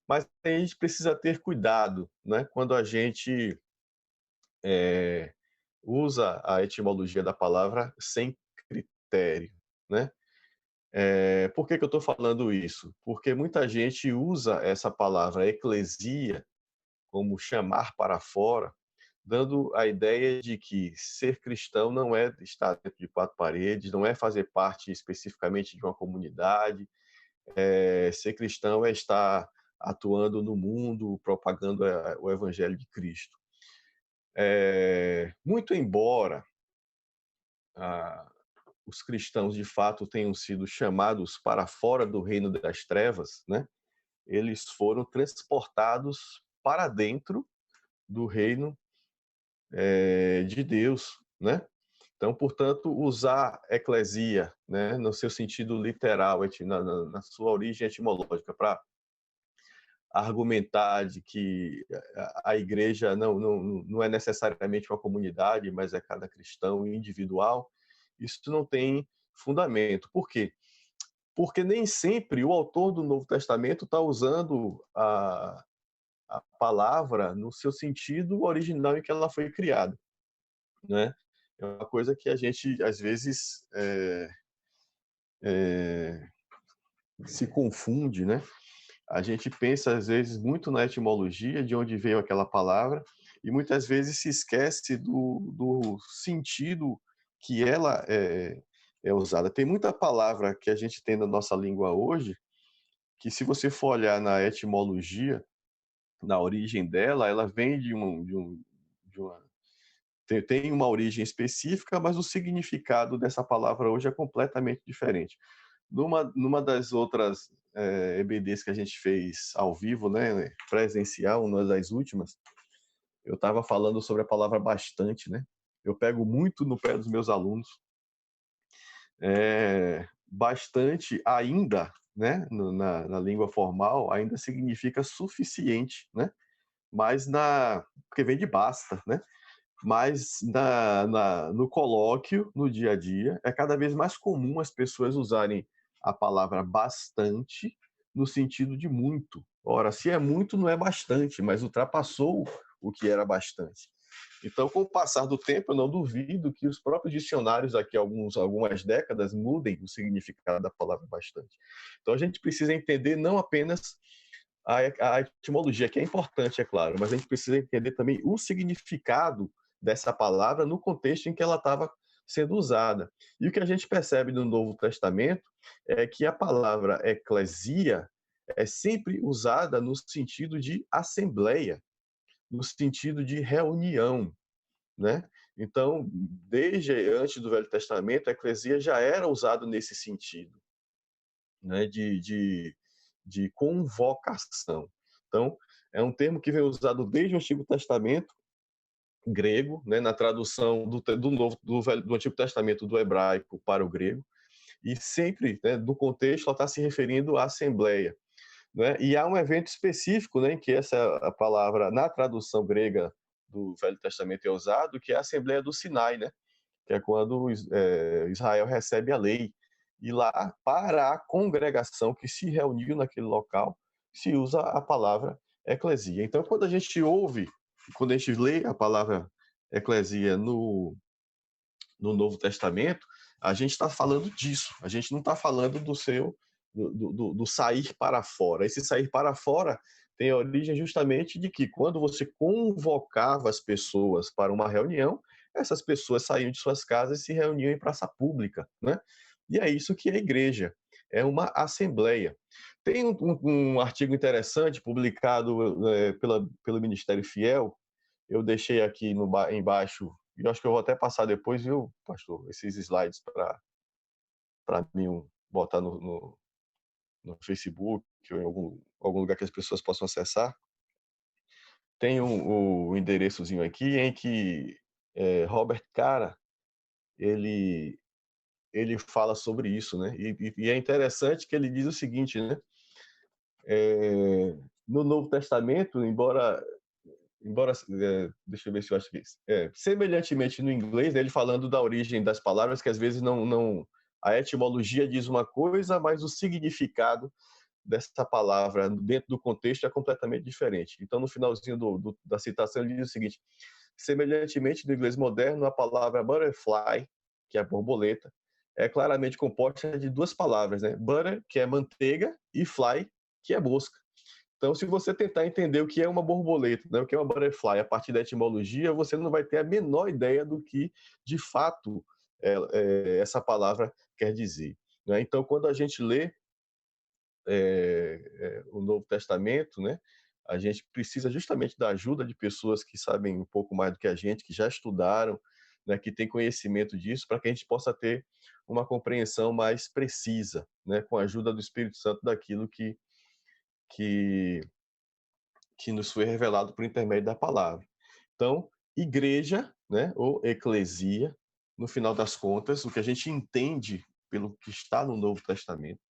Mas a gente precisa ter cuidado, né, quando a gente usa a etimologia da palavra sem critério, né? Por que eu estou falando isso? Porque muita gente usa essa palavra eclesia como chamar para fora, dando a ideia de que ser cristão não é estar dentro de quatro paredes, não é fazer parte especificamente de uma comunidade. Ser cristão é estar atuando no mundo, propagando o evangelho de Cristo. Muito embora os cristãos de fato tenham sido chamados para fora do reino das trevas, né? Eles foram transportados para dentro do reino de Deus, né? Então, portanto, usar eclesia, né, no seu sentido literal, na sua origem etimológica, para argumentar de que a igreja não é necessariamente uma comunidade, mas é cada cristão individual, isso não tem fundamento. Por quê? Porque nem sempre o autor do Novo Testamento está usando a palavra no seu sentido original em que ela foi criada, né? É uma coisa que a gente, às vezes, se confunde, né? A gente pensa, às vezes, muito na etimologia, de onde veio aquela palavra, e muitas vezes se esquece do sentido que ela é usada. Tem muita palavra que a gente tem na nossa língua hoje, que se você for olhar na etimologia, na origem dela, ela vem de uma tem uma origem específica, mas o significado dessa palavra hoje é completamente diferente. Numa das outras EBDs que a gente fez ao vivo, né, presencial, uma das últimas, eu estava falando sobre a palavra bastante, né? Eu pego muito no pé dos meus alunos. Bastante ainda, né, na língua formal, ainda significa suficiente, né? Mas porque vem de basta, né? Mas no colóquio, no dia a dia, é cada vez mais comum as pessoas usarem a palavra bastante no sentido de muito. Ora, se é muito, não é bastante, mas ultrapassou o que era bastante. Então, com o passar do tempo, eu não duvido que os próprios dicionários, daqui a algumas décadas, mudem o significado da palavra bastante. Então, a gente precisa entender não apenas a etimologia, que é importante, é claro, mas a gente precisa entender também o significado dessa palavra no contexto em que ela estava sendo usada. E o que a gente percebe no Novo Testamento é que a palavra eclesia é sempre usada no sentido de assembleia, no sentido de reunião, né? Então, desde antes do Velho Testamento, a eclesia já era usada nesse sentido, né? De convocação. Então, é um termo que vem usado desde o Antigo Testamento grego, né, na tradução do Antigo Testamento do hebraico para o grego, e sempre, né, do contexto, ela está se referindo à Assembleia. Né? E há um evento específico, né, em que a palavra, na tradução grega do Velho Testamento é usado, que é a Assembleia do Sinai, né? Que é quando Israel recebe a lei. E lá, para a congregação que se reuniu naquele local, se usa a palavra eclesia. Então, quando a gente lê a palavra eclesia no Novo Testamento, a gente está falando disso. A gente não está falando do sair para fora. Esse sair para fora tem origem justamente de que quando você convocava as pessoas para uma reunião, essas pessoas saíam de suas casas e se reuniam em praça pública, né? E é isso que é a igreja, é uma assembleia. Tem um artigo interessante publicado pelo Ministério Fiel, eu deixei aqui embaixo, e acho que eu vou até passar depois, viu, pastor, esses slides para mim botar no Facebook, ou em algum lugar que as pessoas possam acessar. Tem o endereçozinho aqui em que Robert Cara, ele fala sobre isso, né? E é interessante que ele diz o seguinte, né? No Novo Testamento, embora deixa eu ver se eu acho que semelhantemente no inglês, né, ele falando da origem das palavras, que às vezes não a etimologia diz uma coisa, mas o significado dessa palavra dentro do contexto é completamente diferente. Então, no finalzinho da citação, ele diz o seguinte: semelhantemente no inglês moderno, a palavra butterfly, que é a borboleta, é claramente composta de duas palavras, né? Butter, que é manteiga, e fly, que é mosca. Então, se você tentar entender o que é uma borboleta, né, o que é uma butterfly, a partir da etimologia, você não vai ter a menor ideia do que, de fato, essa palavra quer dizer. Né? Então, quando a gente lê o Novo Testamento, né, A gente precisa justamente da ajuda de pessoas que sabem um pouco mais do que a gente, que já estudaram, né, que têm conhecimento disso, para que a gente possa ter uma compreensão mais precisa, né, com a ajuda do Espírito Santo daquilo que, que nos foi revelado por intermédio da palavra. Então, igreja, né, ou eclesia, no final das contas, o que a gente entende pelo que está no Novo Testamento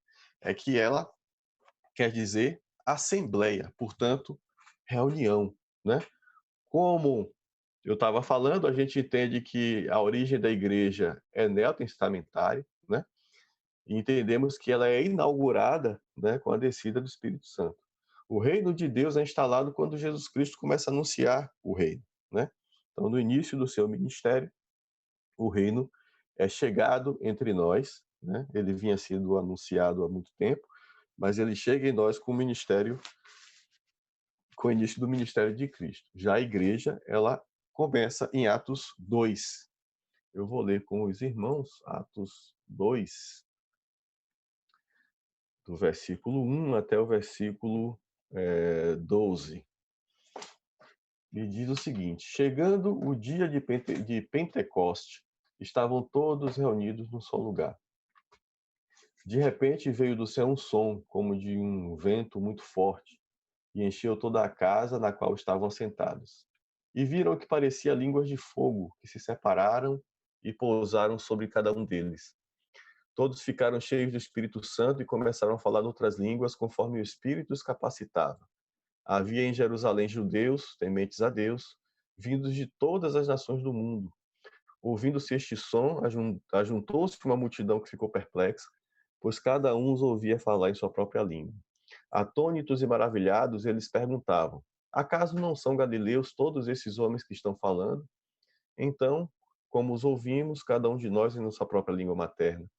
é que ela quer dizer assembleia, portanto, reunião, né? Como eu estava falando, a gente entende que a origem da igreja é neotestamentária, né? E entendemos que ela é inaugurada, né, com a descida do Espírito Santo. O reino de Deus é instalado quando Jesus Cristo começa a anunciar o reino, né? Então, no início do seu ministério, o reino é chegado entre nós, né? Ele vinha sendo anunciado há muito tempo, mas ele chega em nós com o ministério, com o início do ministério de Cristo. Já a igreja, ela começa em Atos 2. Eu vou ler com os irmãos Atos 2, do versículo 1 até o versículo 12. E diz o seguinte: chegando o dia de Pentecoste, estavam todos reunidos num só lugar. De repente veio do céu um som, como de um vento muito forte, e encheu toda a casa na qual estavam sentados. E viram que parecia línguas de fogo, que se separaram e pousaram sobre cada um deles. Todos ficaram cheios do Espírito Santo e começaram a falar outras línguas, conforme o Espírito os capacitava. Havia em Jerusalém judeus, tementes a Deus, vindos de todas as nações do mundo. Ouvindo-se este som, ajuntou-se uma multidão que ficou perplexa, pois cada um os ouvia falar em sua própria língua. Atônitos e maravilhados, eles perguntavam: acaso não são galileus todos esses homens que estão falando? Então, como os ouvimos, cada um de nós em nossa própria língua materna.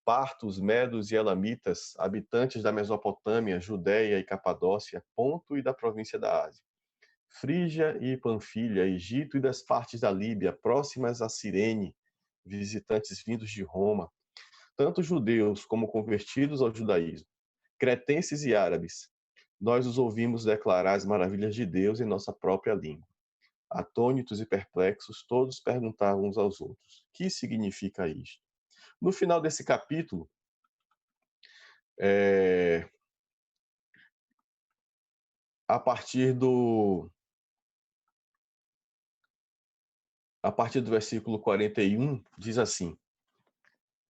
Partos, medos e elamitas, habitantes da Mesopotâmia, Judéia e Capadócia, Ponto e da província da Ásia, Frígia e Panfilha, Egito e das partes da Líbia, próximas a Cirene, visitantes vindos de Roma, tanto judeus como convertidos ao judaísmo, cretenses e árabes, nós os ouvimos declarar as maravilhas de Deus em nossa própria língua. Atônitos e perplexos, todos perguntavam uns aos outros: que significa isto? No final desse capítulo, a partir do versículo 41, diz assim: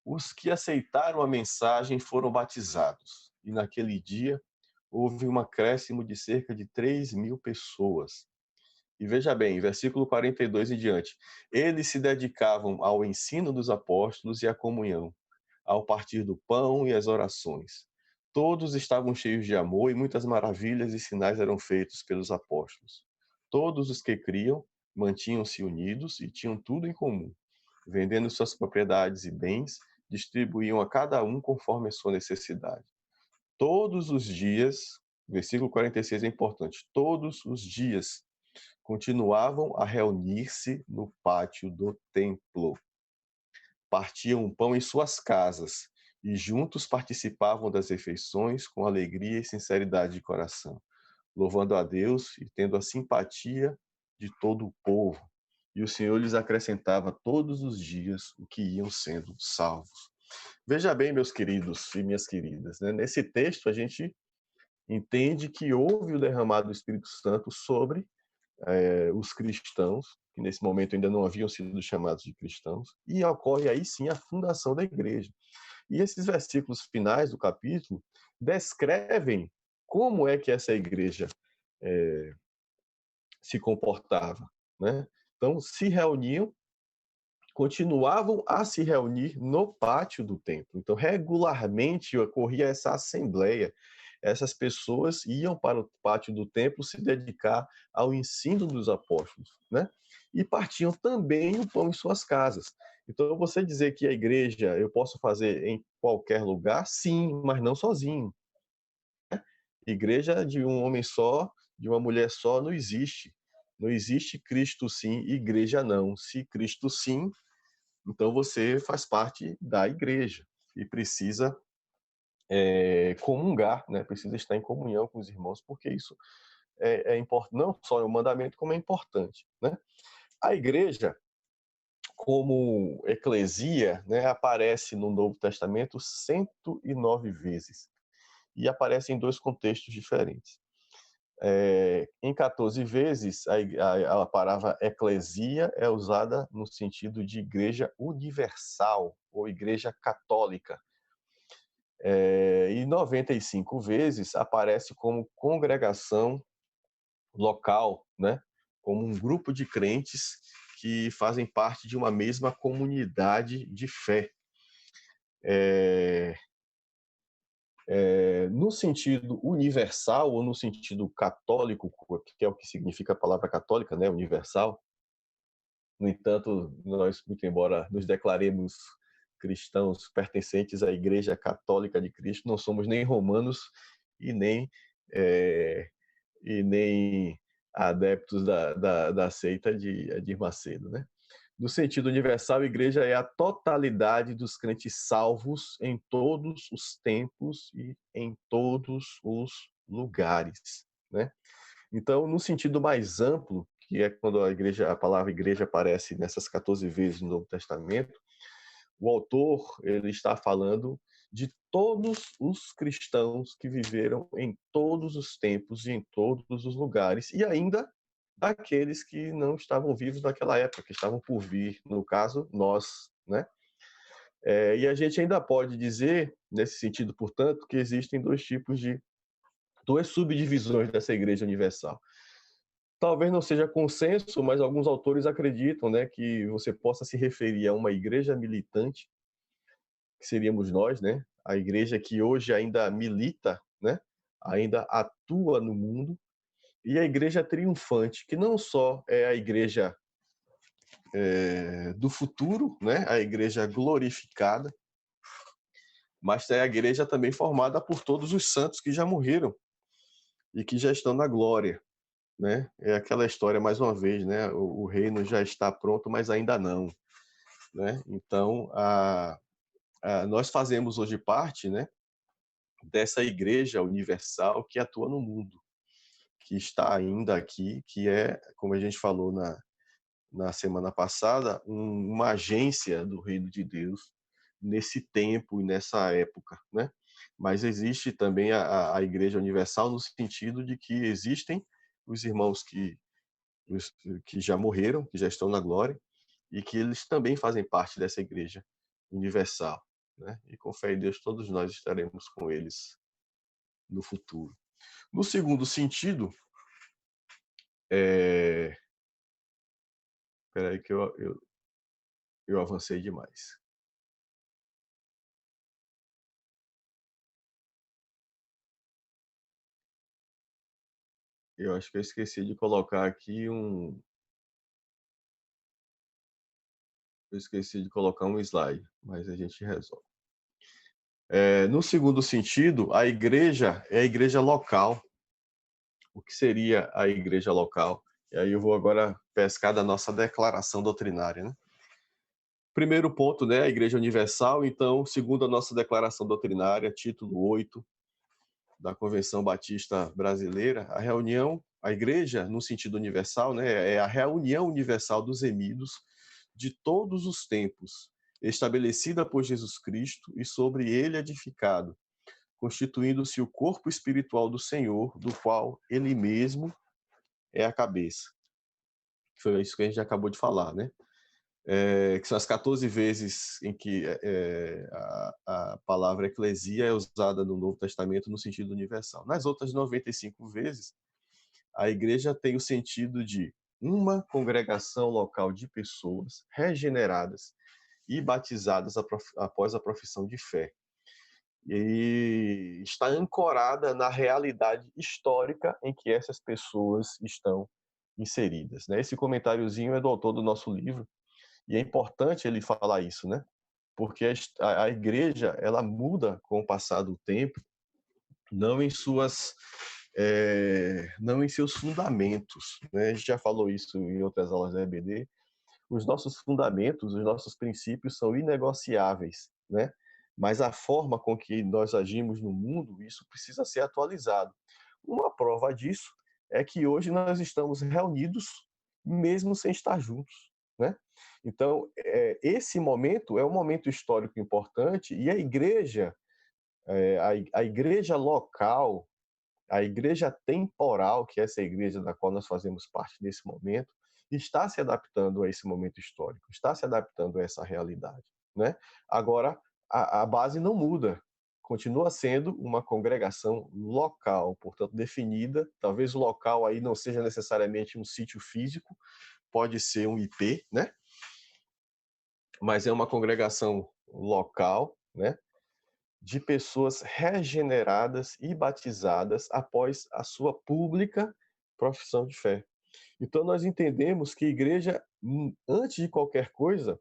os que aceitaram a mensagem foram batizados, e naquele dia houve um acréscimo de cerca de 3.000 pessoas. E veja bem, versículo 42 em diante: eles se dedicavam ao ensino dos apóstolos e à comunhão, ao partir do pão e às orações. Todos estavam cheios de amor e muitas maravilhas e sinais eram feitos pelos apóstolos. Todos os que criam mantinham-se unidos e tinham tudo em comum. Vendendo suas propriedades e bens, distribuíam a cada um conforme a sua necessidade. Todos os dias, versículo 46 é importante, todos os dias continuavam a reunir-se no pátio do templo. Partiam o pão em suas casas e juntos participavam das refeições com alegria e sinceridade de coração, louvando a Deus e tendo a simpatia de todo o povo. E o Senhor lhes acrescentava todos os dias o que iam sendo salvos. Veja bem, meus queridos e minhas queridas, né? Nesse texto a gente entende que houve o derramado do Espírito Santo sobre os cristãos, que nesse momento ainda não haviam sido chamados de cristãos, e ocorre aí sim a fundação da igreja. E esses versículos finais do capítulo descrevem como é que essa igreja se comportava, né? Então, se reuniam, continuavam a se reunir no pátio do templo. Então, regularmente ocorria essa assembleia. Essas pessoas iam para o pátio do templo se dedicar ao ensino dos apóstolos, né? E partiam também o pão em suas casas. Então, você dizer que a igreja eu posso fazer em qualquer lugar, sim, mas não sozinho. Igreja de um homem só, de uma mulher só, não existe. Não existe Cristo sim, igreja não. Se Cristo sim, então você faz parte da igreja e precisa comungar, né? Precisa estar em comunhão com os irmãos, porque isso não só é um mandamento, como é importante, né? A igreja, como eclesia, né, aparece no Novo Testamento 109 vezes e aparece em 2 contextos diferentes. Em 14 vezes, a palavra eclesia é usada no sentido de igreja universal ou igreja católica. E 95 vezes aparece como congregação local, né? Como um grupo de crentes que fazem parte de uma mesma comunidade de fé. No sentido universal ou no sentido católico, que é o que significa a palavra católica, né? Universal. No entanto, nós, muito embora nos declaremos cristãos pertencentes à Igreja Católica de Cristo, não somos nem romanos e nem adeptos da seita de Edir Macedo, né? No sentido universal, a igreja é a totalidade dos crentes salvos em todos os tempos e em todos os lugares, né? Então, no sentido mais amplo, que é quando a palavra igreja aparece nessas 14 vezes no Novo Testamento, o autor ele está falando de todos os cristãos que viveram em todos os tempos e em todos os lugares, e ainda daqueles que não estavam vivos naquela época, que estavam por vir, no caso, nós, né? E a gente ainda pode dizer, nesse sentido, portanto, que existem duas subdivisões dessa Igreja Universal. Talvez não seja consenso, mas alguns autores acreditam, né, que você possa se referir a uma igreja militante, que seríamos nós, né? A igreja que hoje ainda milita, né? Ainda atua no mundo, e a igreja triunfante, que não só é a igreja do futuro, né? A igreja glorificada, mas é a igreja também formada por todos os santos que já morreram e que já estão na glória, né? É aquela história, mais uma vez, né? O reino já está pronto, mas ainda não, né? Então, nós fazemos hoje parte, né, dessa igreja universal que atua no mundo, que está ainda aqui, que é, como a gente falou na semana passada, uma agência do reino de Deus nesse tempo e nessa época, né? Mas existe também a igreja universal no sentido de que existem os irmãos que já morreram, que já estão na glória, e que eles também fazem parte dessa igreja universal, né? E com fé em Deus todos nós estaremos com eles no futuro. No segundo sentido, espera aí que eu avancei demais. Eu acho que eu esqueci de colocar aqui eu esqueci de colocar um slide, mas a gente resolve. No segundo sentido, a igreja é a igreja local. O que seria a igreja local? E aí eu vou agora pescar da nossa declaração doutrinária, né? Primeiro ponto, né, a Igreja Universal. Então, segundo a nossa declaração doutrinária, título 8 da Convenção Batista Brasileira, a igreja, no sentido universal, né, é a reunião universal dos remidos de todos os tempos, estabelecida por Jesus Cristo e sobre ele edificado, constituindo-se o corpo espiritual do Senhor, do qual ele mesmo é a cabeça. Foi isso que a gente acabou de falar, né? Que são as 14 vezes em que a palavra eclesia é usada no Novo Testamento no sentido universal. Nas outras 95 vezes, a igreja tem o sentido de uma congregação local de pessoas regeneradas e batizadas após a profissão de fé. E está ancorada na realidade histórica em que essas pessoas estão inseridas, né? Esse comentáriozinho é do autor do nosso livro, e é importante ele falar isso, né? Porque a igreja, ela muda com o passar do tempo, não em seus fundamentos, né? A gente já falou isso em outras aulas da EBD. Os nossos fundamentos, os nossos princípios são inegociáveis, né? Mas a forma com que nós agimos no mundo, isso precisa ser atualizado. Uma prova disso é que hoje nós estamos reunidos mesmo sem estar juntos, né? Então, esse momento é um momento histórico importante e a igreja local, a igreja temporal, que é essa igreja da qual nós fazemos parte nesse momento, está se adaptando a esse momento histórico, está se adaptando a essa realidade, né? Agora, a base não muda, continua sendo uma congregação local, portanto definida. Talvez o local aí não seja necessariamente um sítio físico, pode ser um IP, né? Mas é uma congregação local, né? De pessoas regeneradas e batizadas após a sua pública profissão de fé. Então nós entendemos que igreja, antes de qualquer coisa,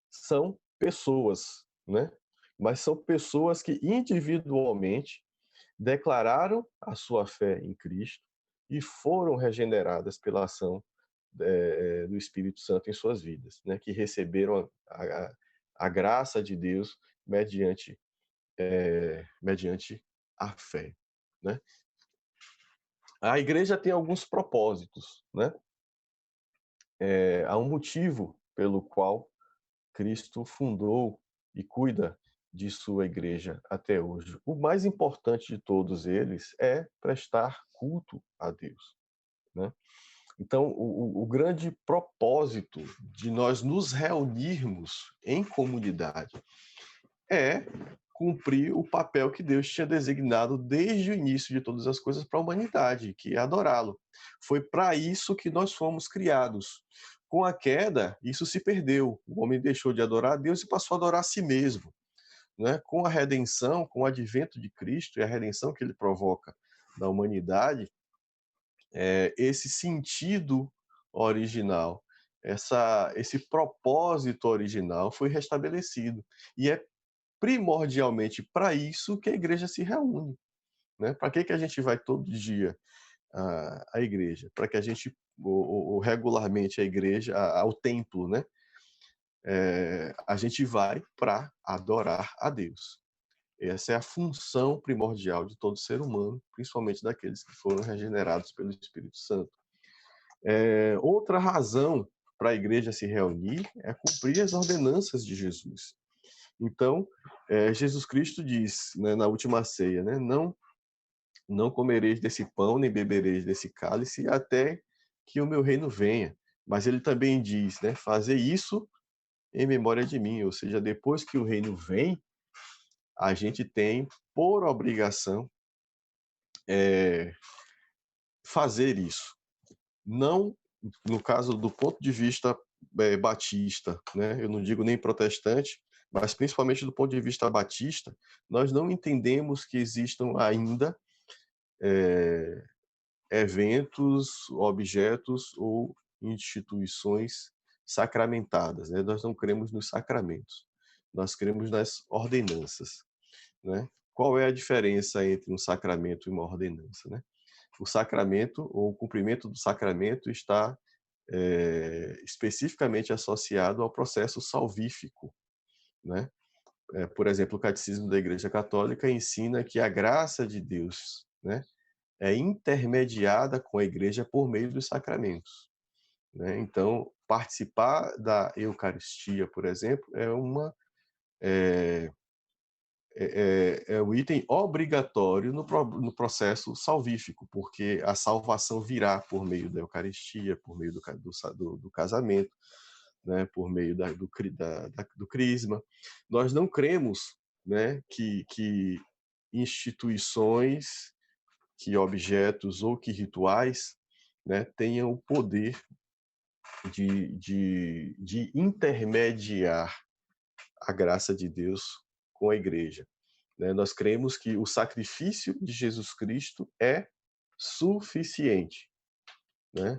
são pessoas, né? Mas são pessoas que individualmente declararam a sua fé em Cristo e foram regeneradas pela ação do Espírito Santo em suas vidas, né? Que receberam a graça de Deus mediante a fé, né? A igreja tem alguns propósitos, né? Há um motivo pelo qual Cristo fundou e cuida de sua igreja até hoje. O mais importante de todos eles é prestar culto a Deus, né? Então, o grande propósito de nós nos reunirmos em comunidade é cumprir o papel que Deus tinha designado desde o início de todas as coisas para a humanidade, que é adorá-lo. Foi para isso que nós fomos criados. Com a queda, isso se perdeu. O homem deixou de adorar a Deus e passou a adorar a si mesmo, né? Com a redenção, com o advento de Cristo e a redenção que ele provoca na humanidade, esse sentido original, esse propósito original foi restabelecido. E é primordialmente para isso que a igreja se reúne, né? Para que a gente vai todo dia à igreja? Para que a gente, ou regularmente à igreja, ao templo, né? A gente vai para adorar a Deus. Essa é a função primordial de todo ser humano, principalmente daqueles que foram regenerados pelo Espírito Santo. Outra razão para a igreja se reunir é cumprir as ordenanças de Jesus. Então, Jesus Cristo diz, né, na última ceia, né, não comereis desse pão, nem bebereis desse cálice, até que o meu reino venha. Mas ele também diz, né, fazer isso em memória de mim. Ou seja, depois que o reino vem, a gente tem por obrigação fazer isso. Não, no caso do ponto de vista batista, né, eu não digo nem protestante, mas principalmente do ponto de vista batista, nós não entendemos que existam ainda eventos, objetos ou instituições sacramentadas, né? Nós não cremos nos sacramentos, nós cremos nas ordenanças, né? Qual é a diferença entre um sacramento e uma ordenança, né? O sacramento, ou o cumprimento do sacramento, está especificamente associado ao processo salvífico, né? Por exemplo, o Catecismo da Igreja Católica ensina que a graça de Deus, né, é intermediada com a Igreja por meio dos sacramentos, né? Então, participar da Eucaristia, por exemplo, é um item obrigatório no processo salvífico, porque a salvação virá por meio da Eucaristia, por meio do casamento, né, por meio do crisma. Nós não cremos, né, que instituições, que objetos ou que rituais, né, tenham o poder de intermediar a graça de Deus com a igreja, né? Nós cremos que o sacrifício de Jesus Cristo é suficiente, né?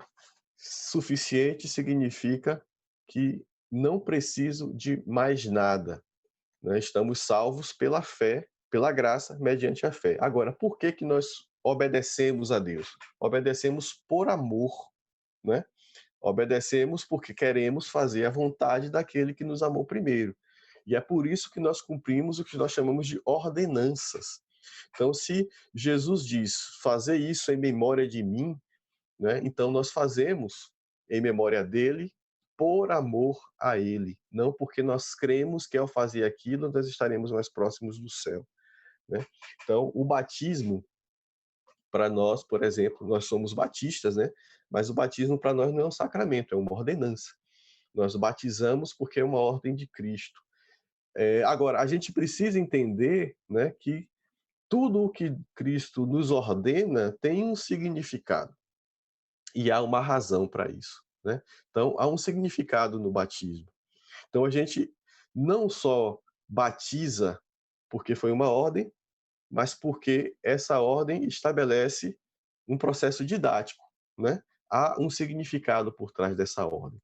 Suficiente significa que não preciso de mais nada, né? Estamos salvos pela fé, pela graça, mediante a fé. Agora, por que nós obedecemos a Deus? Obedecemos por amor, né? Obedecemos porque queremos fazer a vontade daquele que nos amou primeiro. E é por isso que nós cumprimos o que nós chamamos de ordenanças. Então, se Jesus diz, fazer isso em memória de mim, né? Então nós fazemos em memória dele, por amor a ele, não porque nós cremos que ao fazer aquilo nós estaremos mais próximos do céu, né? Então, o batismo, para nós, por exemplo, nós somos batistas, né? Mas o batismo para nós não é um sacramento, é uma ordenança. Nós batizamos porque é uma ordem de Cristo. Agora, a gente precisa entender, né, que tudo o que Cristo nos ordena tem um significado. E há uma razão para isso, né? Então, há um significado no batismo. Então, a gente não só batiza porque foi uma ordem, mas porque essa ordem estabelece um processo didático, né? Há um significado por trás dessa ordem.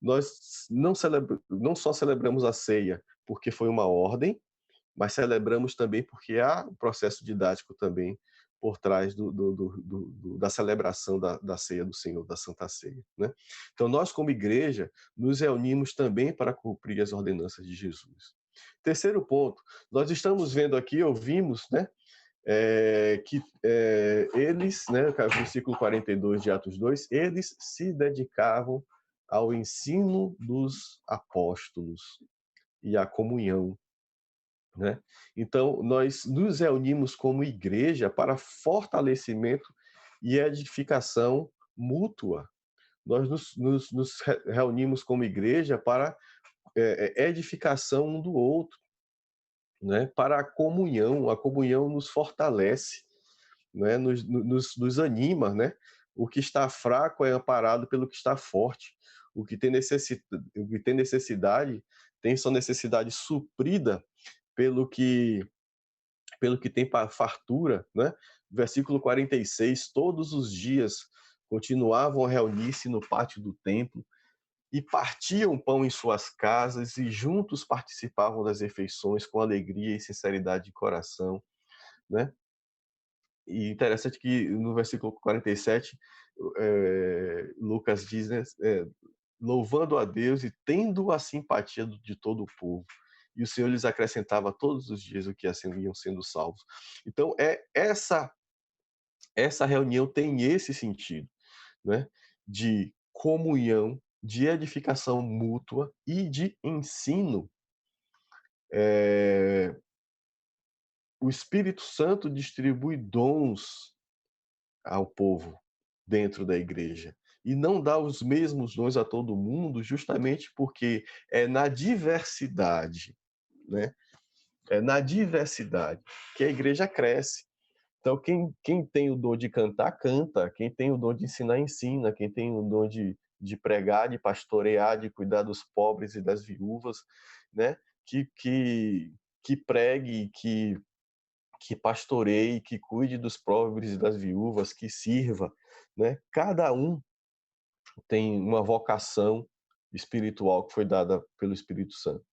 Nós não só celebramos a ceia porque foi uma ordem, mas celebramos também porque há um processo didático também por trás da celebração da ceia do Senhor, da Santa Ceia, né? Então, nós, como igreja, nos reunimos também para cumprir as ordenanças de Jesus. Terceiro ponto, nós estamos vendo aqui, ouvimos, né, eles, né, versículo 42 de Atos 2, eles se dedicavam ao ensino dos apóstolos e à comunhão, né? Então, nós nos reunimos como igreja para fortalecimento e edificação mútua. Nós nos reunimos como igreja para edificação um do outro, né? Para a comunhão nos fortalece, né? Nos anima, né? O que está fraco é amparado pelo que está forte. O que tem necessidade tem sua necessidade suprida pelo que tem fartura, né? Versículo 46, todos os dias continuavam a reunir-se no pátio do templo e partiam pão em suas casas e juntos participavam das refeições com alegria e sinceridade de coração, né? E interessante que no versículo 47, Lucas diz, né, louvando a Deus e tendo a simpatia de todo o povo. E o Senhor lhes acrescentava todos os dias o que iam sendo salvos. Então, essa reunião tem esse sentido, né? De comunhão, de edificação mútua e de ensino. O Espírito Santo distribui dons ao povo dentro da igreja. E não dá os mesmos dons a todo mundo, justamente porque é na diversidade, né? É na diversidade que a igreja cresce. Então, quem tem o dom de cantar, canta. Quem tem o dom de ensinar, ensina. Quem tem o dom de pregar, de pastorear, de cuidar dos pobres e das viúvas, né? Que pregue, que pastoreie, que cuide dos pobres e das viúvas, que sirva, né? Cada um tem uma vocação espiritual que foi dada pelo Espírito Santo,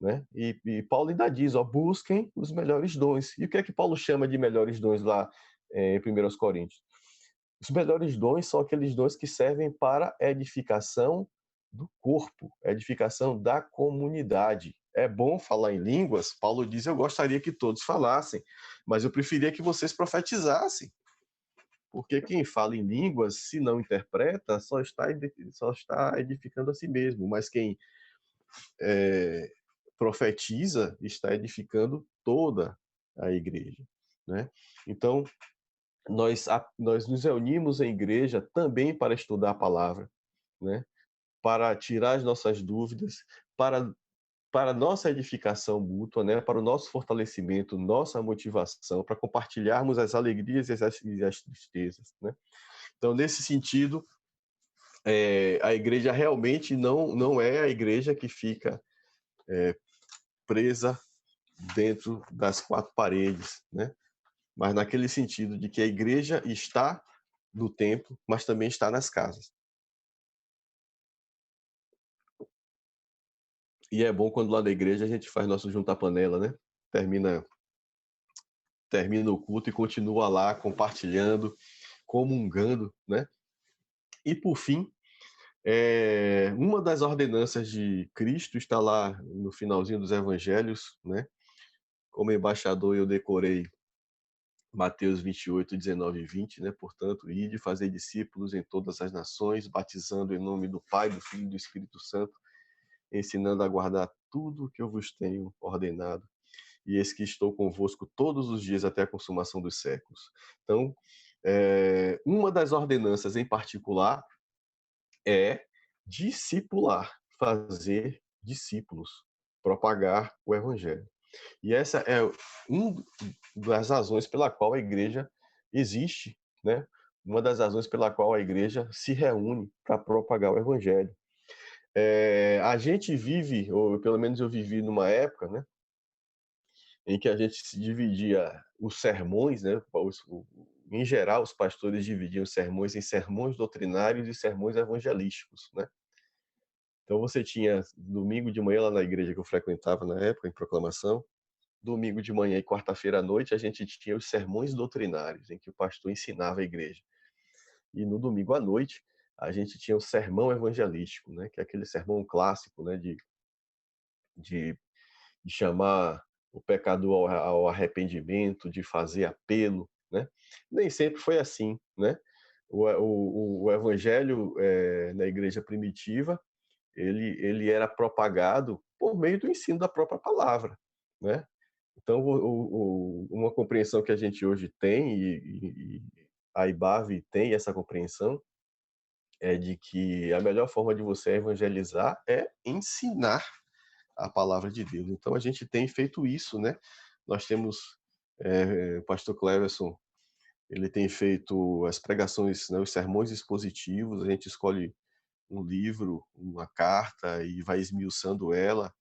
né? E Paulo ainda diz, busquem os melhores dons. E o que é que Paulo chama de melhores dons lá em 1 Coríntios? Os melhores dons são aqueles dons que servem para edificação do corpo, edificação da comunidade. É bom falar em línguas? Paulo diz, eu gostaria que todos falassem, mas eu preferia que vocês profetizassem. Porque quem fala em línguas, se não interpreta, só está edificando a si mesmo. Mas quem profetiza está edificando toda a igreja, né? Então, nós nos reunimos em igreja também para estudar a palavra, né? Para tirar as nossas dúvidas, para nossa edificação mútua, né? Para o nosso fortalecimento, nossa motivação, para compartilharmos as alegrias e as tristezas, né? Então, nesse sentido, a igreja realmente não é a igreja que fica presa dentro das quatro paredes, né? Mas naquele sentido de que a igreja está no templo, mas também está nas casas. E é bom quando lá da igreja a gente faz nosso junta-panela, né? Termina o culto e continua lá compartilhando, comungando, né? E por fim, uma das ordenanças de Cristo está lá no finalzinho dos evangelhos, né? Como embaixador eu decorei Mateus 28, 19 e 20, né? Portanto, ide fazer discípulos em todas as nações, batizando em nome do Pai, do Filho e do Espírito Santo, ensinando a guardar tudo o que eu vos tenho ordenado. E eis que estou convosco todos os dias até a consumação dos séculos. Então, uma das ordenanças em particular é discipular, fazer discípulos, propagar o evangelho. E essa é uma das razões pela qual a igreja existe, né? Uma das razões pela qual a igreja se reúne para propagar o evangelho. A gente vive, ou pelo menos eu vivi numa época, né, em que a gente se dividia os sermões, né? Em geral, os pastores dividiam os sermões em sermões doutrinários e sermões evangelísticos, né? Então você tinha domingo de manhã lá na igreja que eu frequentava na época, em Proclamação, domingo de manhã e quarta-feira à noite a gente tinha os sermões doutrinários, em que o pastor ensinava a igreja. E no domingo à noite a gente tinha o sermão evangelístico, né? Que é aquele sermão clássico, né? De chamar o pecador ao arrependimento, de fazer apelo, né? Nem sempre foi assim, né? O evangelho na igreja primitiva ele era propagado por meio do ensino da própria palavra, né? Então, uma compreensão que a gente hoje tem, e a IBAV tem essa compreensão, é de que a melhor forma de você evangelizar é ensinar a palavra de Deus. Então, a gente tem feito isso, né? Nós temos o pastor Cleverson, ele tem feito as pregações, né, os sermões expositivos, a gente escolhe um livro, uma carta e vai esmiuçando ela,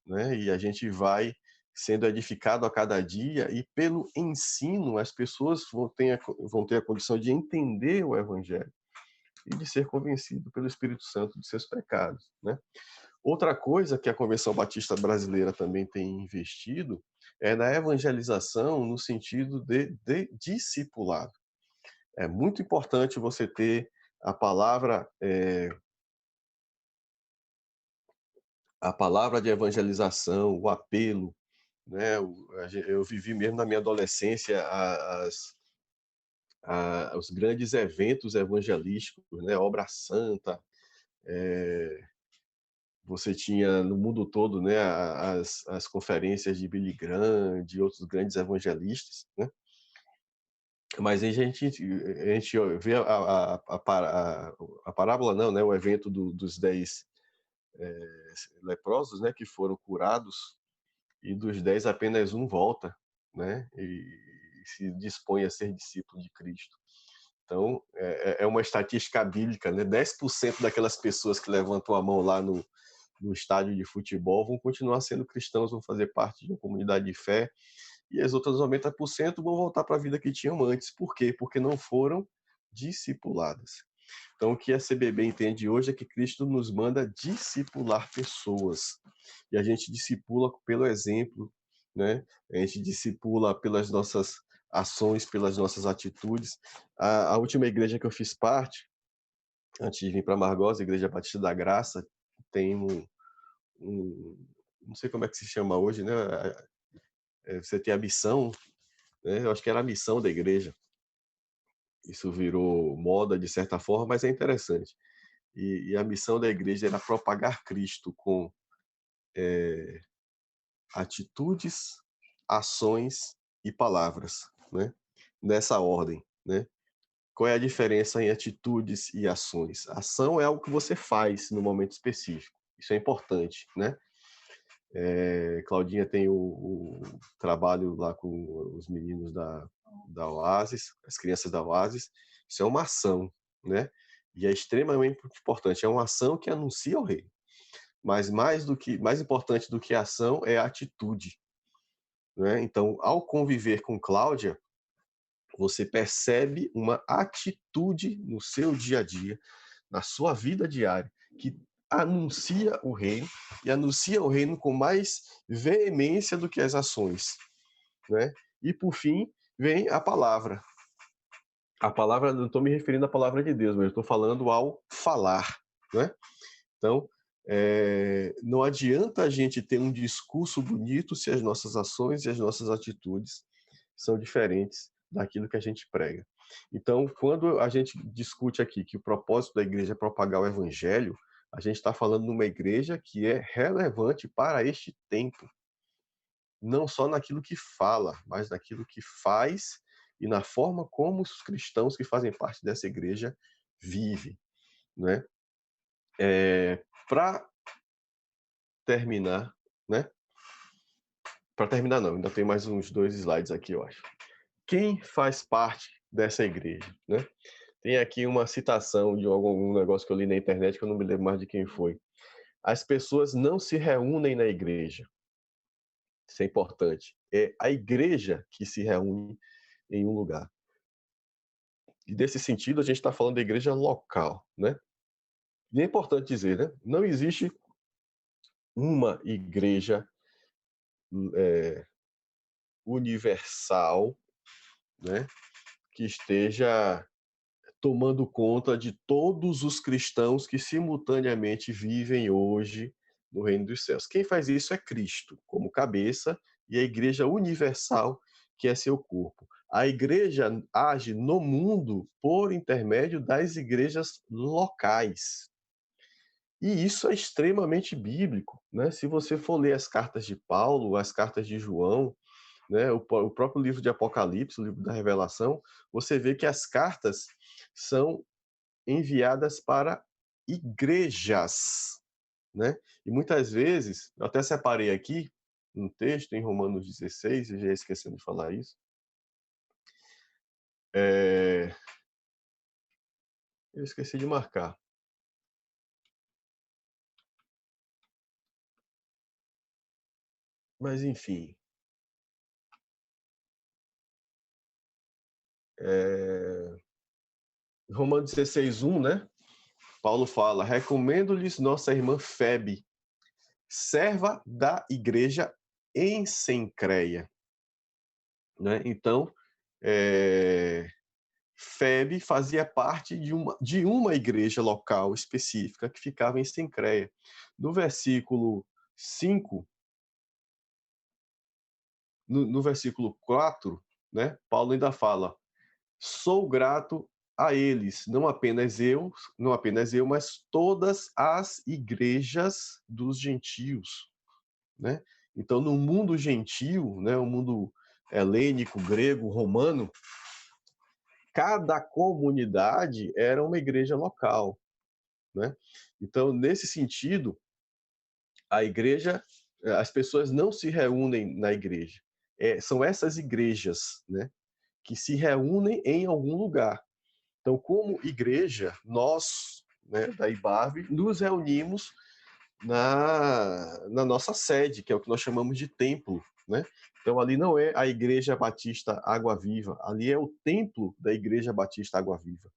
né? E a gente vai sendo edificado a cada dia e pelo ensino as pessoas vão ter a condição de entender o evangelho e de ser convencido pelo Espírito Santo de seus pecados, né? Outra coisa que a Convenção Batista Brasileira também tem investido é na evangelização no sentido de discipulado. É muito importante você ter a palavra de evangelização, o apelo, né? Eu vivi mesmo na minha adolescência os grandes eventos evangelísticos, né? Obra Santa, você tinha no mundo todo, né, as conferências de Billy Graham, de outros grandes evangelistas, né? Mas a gente vê a parábola, não, né? O evento dos 10 leprosos, né? Que foram curados, e dos 10 apenas um volta, né? E se dispõe a ser discípulo de Cristo. Então, é uma estatística bíblica, né? 10% daquelas pessoas que levantam a mão lá no estádio de futebol vão continuar sendo cristãos, vão fazer parte de uma comunidade de fé, e as outras 90% vão voltar para a vida que tinham antes. Por quê? Porque não foram discipuladas. Então, o que a CBB entende hoje é que Cristo nos manda discipular pessoas. E a gente discipula pelo exemplo, né? A gente discipula pelas nossas ações, pelas nossas atitudes. A última igreja que eu fiz parte, antes de vir para Margosa, a Igreja Batista da Graça, tem não sei como é que se chama hoje, né? Você tem a missão, né? Eu acho que era a missão da igreja. Isso virou moda de certa forma, mas é interessante. E a missão da igreja era propagar Cristo com atitudes, ações e palavras, né? Nessa ordem, né? Qual é a diferença em atitudes e ações? Ação é algo que você faz no momento específico. Isso é importante, né? Claudinha tem o trabalho lá com os meninos da Oasis, as crianças da Oasis. Isso é uma ação, né? E é extremamente importante. É uma ação que anuncia o rei. Mas mais importante do que a ação é a atitude, né? Então, ao conviver com Cláudia, você percebe uma atitude no seu dia a dia, na sua vida diária, que anuncia o reino, e anuncia o reino com mais veemência do que as ações, né? E por fim vem a palavra. A palavra, não estou me referindo à palavra de Deus, mas estou falando ao falar, né? Então, não adianta a gente ter um discurso bonito se as nossas ações e as nossas atitudes são diferentes daquilo que a gente prega. Então, quando a gente discute aqui que o propósito da igreja é propagar o evangelho, a gente está falando de uma igreja que é relevante para este tempo. Não só naquilo que fala, mas naquilo que faz e na forma como os cristãos que fazem parte dessa igreja vivem, né? Para terminar, né? Para terminar não, ainda tem mais uns 2 slides aqui, eu acho. Quem faz parte dessa igreja, né? Tem aqui uma citação de algum negócio que eu li na internet, que eu não me lembro mais de quem foi. As pessoas não se reúnem na igreja. Isso é importante. É a igreja que se reúne em um lugar. E nesse sentido, a gente está falando da igreja local, né? E é importante dizer, né? Não existe uma igreja universal, né? Que esteja tomando conta de todos os cristãos que simultaneamente vivem hoje no reino dos céus. Quem faz isso é Cristo, como cabeça, e a igreja universal, que é seu corpo. A igreja age no mundo por intermédio das igrejas locais. E isso é extremamente bíblico, né? Se você for ler as cartas de Paulo, as cartas de João, né, o próprio livro de Apocalipse, o livro da Revelação, você vê que as cartas são enviadas para igrejas, né? E muitas vezes, eu até separei aqui um texto em Romanos 16, eu já ia esquecendo de falar isso. Eu esqueci de marcar. Mas, enfim. Romanos 16:1, né? Paulo fala: recomendo-lhes nossa irmã Febe, serva da igreja em Cencreia. Né? Então, Febe fazia parte de uma igreja local específica que ficava em Cencreia. No versículo 5, no versículo 4, né, Paulo ainda fala: sou grato a eles, não apenas eu, mas todas as igrejas dos gentios, né? Então, no mundo gentil, né, o mundo helênico, grego, romano, cada comunidade era uma igreja local, né? Então, nesse sentido, a igreja, as pessoas não se reúnem na igreja. São essas igrejas, né, que se reúnem em algum lugar. Então, como igreja, nós, né, da IBARV, nos reunimos na nossa sede, que é o que nós chamamos de templo, né? Então, ali não é a Igreja Batista Água Viva, ali é o templo da Igreja Batista Água Viva.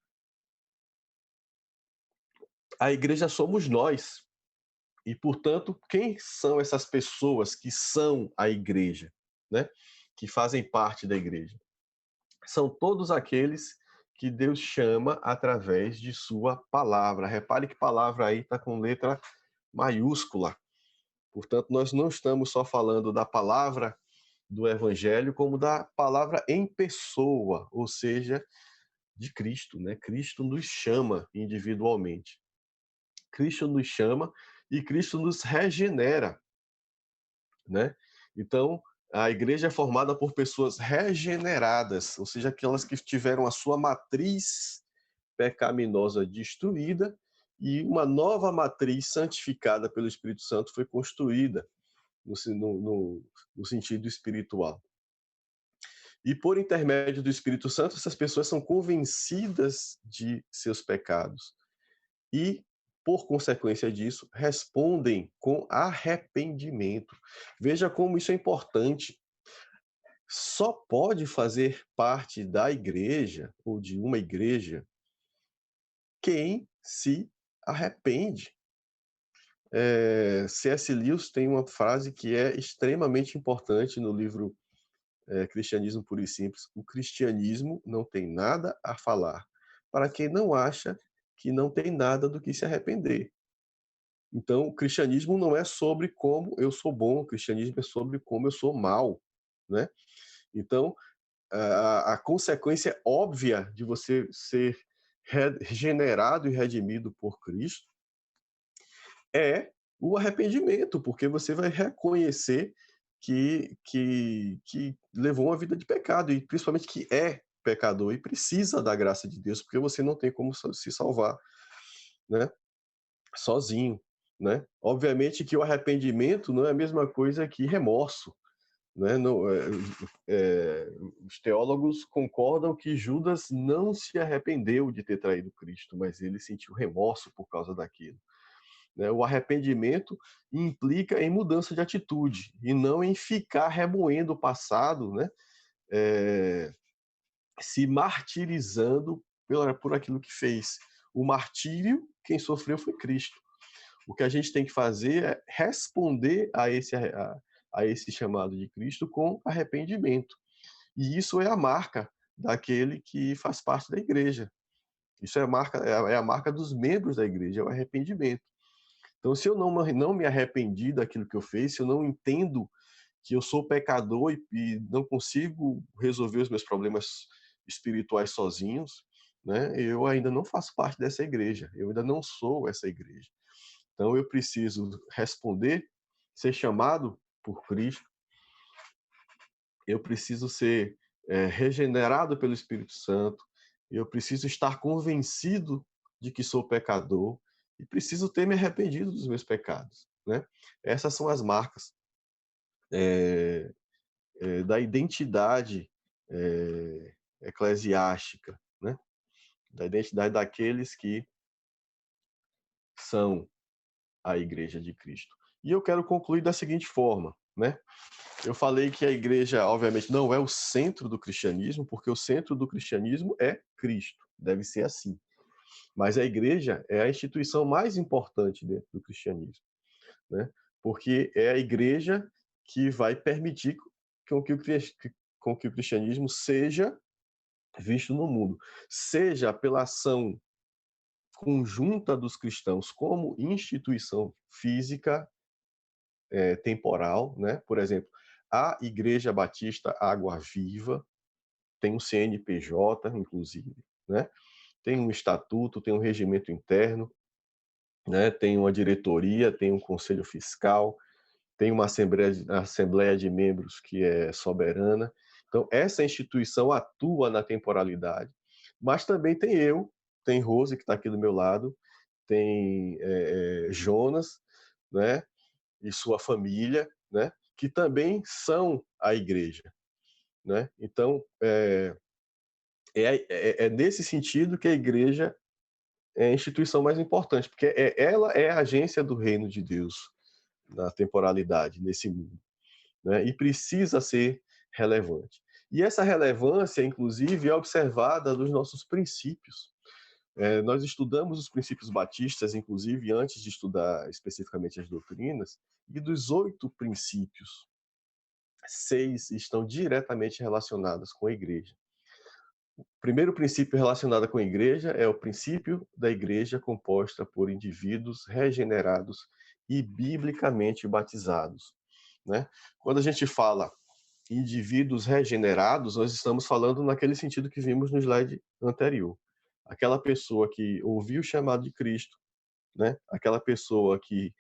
A igreja somos nós. E, portanto, quem são essas pessoas que são a igreja, né? Que fazem parte da igreja? São todos aqueles que Deus chama através de sua palavra. Repare que palavra aí está com letra maiúscula. Portanto, nós não estamos só falando da palavra do evangelho, como da palavra em pessoa, ou seja, de Cristo, né? Cristo nos chama individualmente. Cristo nos chama e Cristo nos regenera, né? Então, a igreja é formada por pessoas regeneradas, ou seja, aquelas que tiveram a sua matriz pecaminosa destruída e uma nova matriz santificada pelo Espírito Santo foi construída no sentido espiritual. E por intermédio do Espírito Santo, essas pessoas são convencidas de seus pecados e, por consequência disso, respondem com arrependimento. Veja como isso é importante. Só pode fazer parte da igreja ou de uma igreja quem se arrepende. C.S. Lewis tem uma frase que é extremamente importante no livro Cristianismo Puro e Simples. O cristianismo não tem nada a falar para quem não acha que não tem nada do que se arrepender. Então, o cristianismo não é sobre como eu sou bom, o cristianismo é sobre como eu sou mal, né? Então, a consequência óbvia de você ser regenerado e redimido por Cristo é o arrependimento, porque você vai reconhecer que levou uma vida de pecado, e principalmente que é pecador e precisa da graça de Deus, porque você não tem como se salvar, né, sozinho, né? Obviamente que o arrependimento não é a mesma coisa que remorso, né? Não, os teólogos concordam que Judas não se arrependeu de ter traído Cristo, mas ele sentiu remorso por causa daquilo, né? O arrependimento implica em mudança de atitude e não em ficar remoendo o passado, né? Se martirizando por aquilo que fez. O martírio, quem sofreu foi Cristo. O que a gente tem que fazer é responder a esse chamado de Cristo com arrependimento. E isso é a marca daquele que faz parte da igreja. Isso é a marca dos membros da igreja, é o arrependimento. Então, se eu não me arrependi daquilo que eu fiz, se eu não entendo que eu sou pecador e não consigo resolver os meus problemas espirituais sozinhos, né, eu ainda não faço parte dessa igreja, eu ainda não sou essa igreja. Então, eu preciso responder, ser chamado por Cristo, eu preciso ser regenerado pelo Espírito Santo, eu preciso estar convencido de que sou pecador e preciso ter me arrependido dos meus pecados, né? Essas são as marcas da identidade eclesiástica, né? Da identidade daqueles que são a Igreja de Cristo. E eu quero concluir da seguinte forma, né? Eu falei que a igreja, obviamente, não é o centro do cristianismo, porque o centro do cristianismo é Cristo, deve ser assim. Mas a igreja é a instituição mais importante dentro do cristianismo, né? Porque é a igreja que vai permitir com que o cristianismo seja visto no mundo, seja pela ação conjunta dos cristãos como instituição física, temporal, né? Por exemplo, a Igreja Batista Água Viva tem um CNPJ, inclusive, né? Tem um estatuto, tem um regimento interno, né? Tem uma diretoria, tem um conselho fiscal, tem uma assembleia de membros que é soberana. Então, essa instituição atua na temporalidade, mas também tem Rose, que está aqui do meu lado, tem Jonas, né? E sua família, né? Que também são a igreja, né? Então, é nesse sentido que a igreja é a instituição mais importante, porque ela é a agência do reino de Deus na temporalidade, nesse mundo, né? E precisa ser relevante. E essa relevância, inclusive, é observada nos nossos princípios. Nós estudamos os princípios batistas, inclusive, antes de estudar especificamente as doutrinas, e dos 8 princípios, 6 estão diretamente relacionados com a igreja. O primeiro princípio relacionado com a igreja é o princípio da igreja composta por indivíduos regenerados e biblicamente batizados, né? Quando a gente fala indivíduos regenerados, nós estamos falando naquele sentido que vimos no slide anterior. Aquela pessoa que ouviu o chamado de Cristo, né? Aquela pessoa que,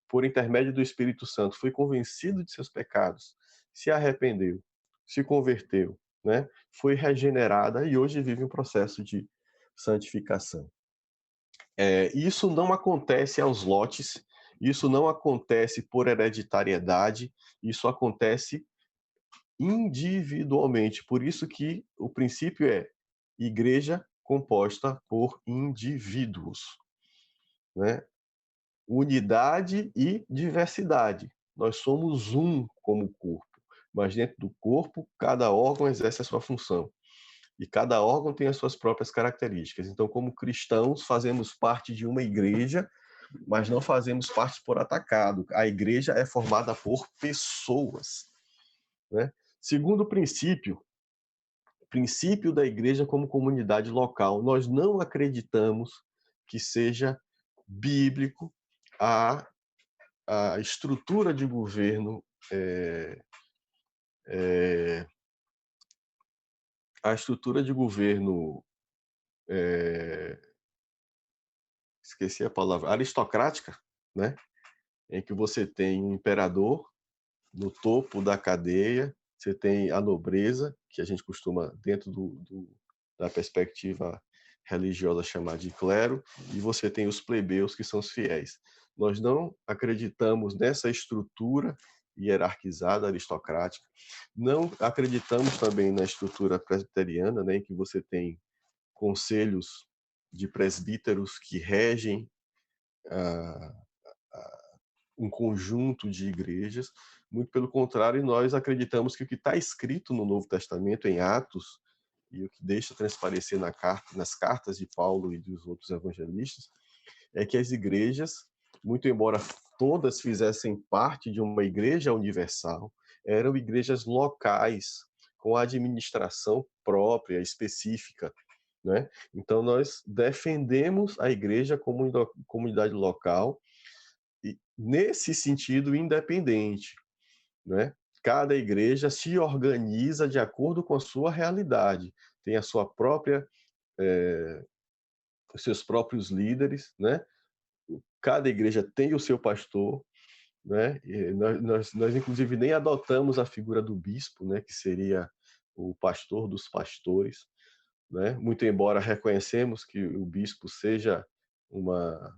por intermédio do Espírito Santo, foi convencido de seus pecados, se arrependeu, se converteu, né? Foi regenerada e hoje vive um processo de santificação. Isso não acontece aos lotes, isso não acontece por hereditariedade, isso acontece individualmente. Por isso que o princípio é igreja composta por indivíduos, né? Unidade e diversidade. Nós somos um como corpo, mas dentro do corpo, cada órgão exerce a sua função. E cada órgão tem as suas próprias características. Então, como cristãos, fazemos parte de uma igreja, mas não fazemos parte por atacado. A igreja é formada por pessoas, né? Segundo princípio da igreja como comunidade local. Nós não acreditamos que seja bíblico a estrutura de governo a estrutura de governo, esqueci a palavra, aristocrática, né? Em que você tem um imperador no topo da cadeia, você tem a nobreza, que a gente costuma, dentro da perspectiva religiosa, chamar de clero, e você tem os plebeus, que são os fiéis. Nós não acreditamos nessa estrutura hierarquizada, aristocrática. Não acreditamos também na estrutura presbiteriana, né, em que você tem conselhos de presbíteros que regem um conjunto de igrejas. Muito pelo contrário, nós acreditamos que o que está escrito no Novo Testamento, em Atos, e o que deixa transparecer nas cartas de Paulo e dos outros evangelistas, é que as igrejas, muito embora todas fizessem parte de uma igreja universal, eram igrejas locais, com administração própria, específica, né? Então, nós defendemos a igreja como comunidade local, e, nesse sentido, independente, né? Cada igreja se organiza de acordo com a sua realidade, tem a sua própria, os seus próprios líderes, né? Cada igreja tem o seu pastor, né? E nós inclusive nem adotamos a figura do bispo, né? Que seria o pastor dos pastores, né? Muito embora reconhecemos que o bispo seja uma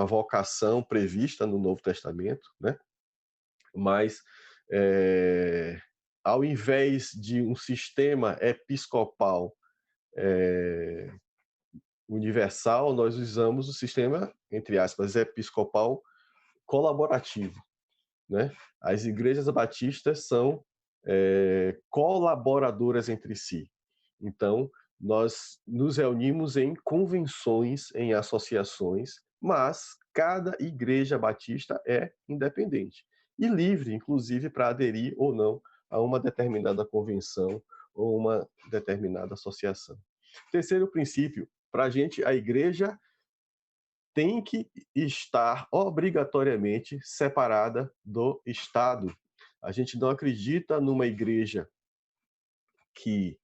vocação prevista no Novo Testamento, né? Mas ao invés de um sistema episcopal universal, nós usamos o sistema, entre aspas, episcopal colaborativo, né? As igrejas batistas são colaboradoras entre si. Então, nós nos reunimos em convenções, em associações, mas cada igreja batista é independente e livre, inclusive, para aderir ou não a uma determinada convenção ou uma determinada associação. Terceiro princípio, para a gente, a igreja tem que estar obrigatoriamente separada do Estado. A gente não acredita numa igreja que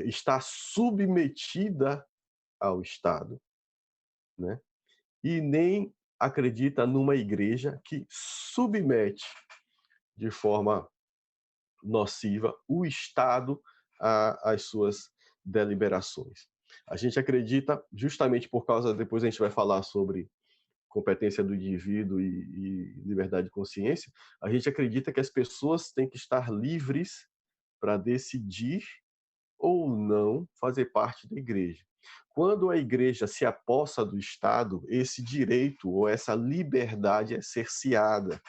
está submetida ao Estado, né? E nem acredita numa igreja que submete de forma nociva o Estado às suas deliberações. A gente acredita, justamente por causa, depois a gente vai falar sobre competência do indivíduo e liberdade de consciência, a gente acredita que as pessoas têm que estar livres para decidir ou não fazer parte da igreja. Quando a igreja se apossa do Estado, esse direito ou essa liberdade é cerceada,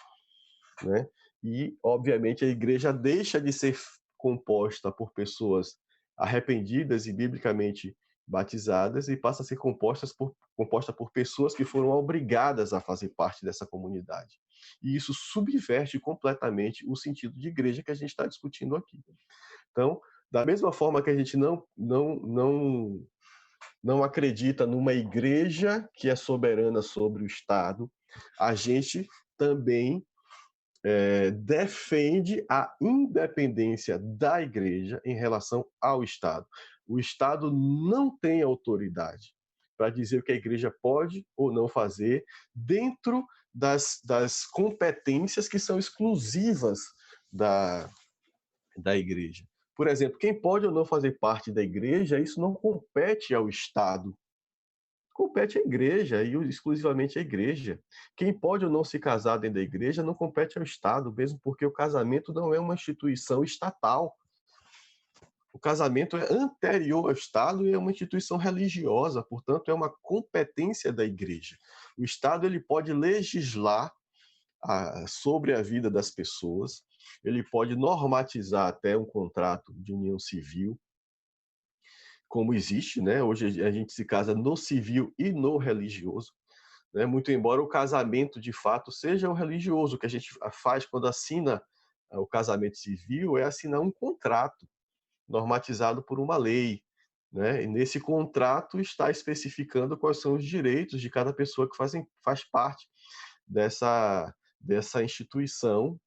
né? E, obviamente, a igreja deixa de ser composta por pessoas arrependidas e biblicamente batizadas e passa a ser composta por pessoas que foram obrigadas a fazer parte dessa comunidade. E isso subverte completamente o sentido de igreja que a gente está discutindo aqui. Então, da mesma forma que a gente não acredita numa igreja que é soberana sobre o Estado, a gente também defende a independência da igreja em relação ao Estado. O Estado não tem autoridade para dizer o que a igreja pode ou não fazer dentro das competências que são exclusivas da igreja. Por exemplo, quem pode ou não fazer parte da igreja, isso não compete ao Estado. Compete à igreja e exclusivamente à igreja. Quem pode ou não se casar dentro da igreja não compete ao Estado, mesmo porque o casamento não é uma instituição estatal. O casamento é anterior ao Estado e é uma instituição religiosa, portanto, é uma competência da igreja. O Estado ele pode legislar sobre a vida das pessoas, ele pode normatizar até um contrato de união civil, como existe, né? Hoje a gente se casa no civil e no religioso, né? Muito embora o casamento de fato seja o religioso, o que a gente faz quando assina o casamento civil é assinar um contrato normatizado por uma lei, né? E nesse contrato está especificando quais são os direitos de cada pessoa que faz parte dessa instituição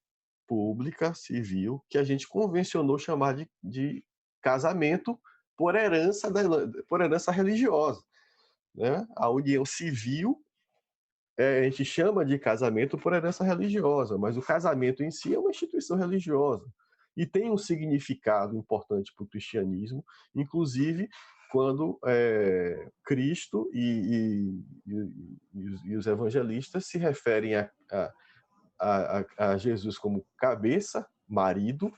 pública, civil, que a gente convencionou chamar de casamento por herança religiosa, né? A união civil a gente chama de casamento por herança religiosa, mas o casamento em si é uma instituição religiosa e tem um significado importante para o cristianismo, inclusive quando Cristo e os evangelistas se referem a Jesus como cabeça, marido,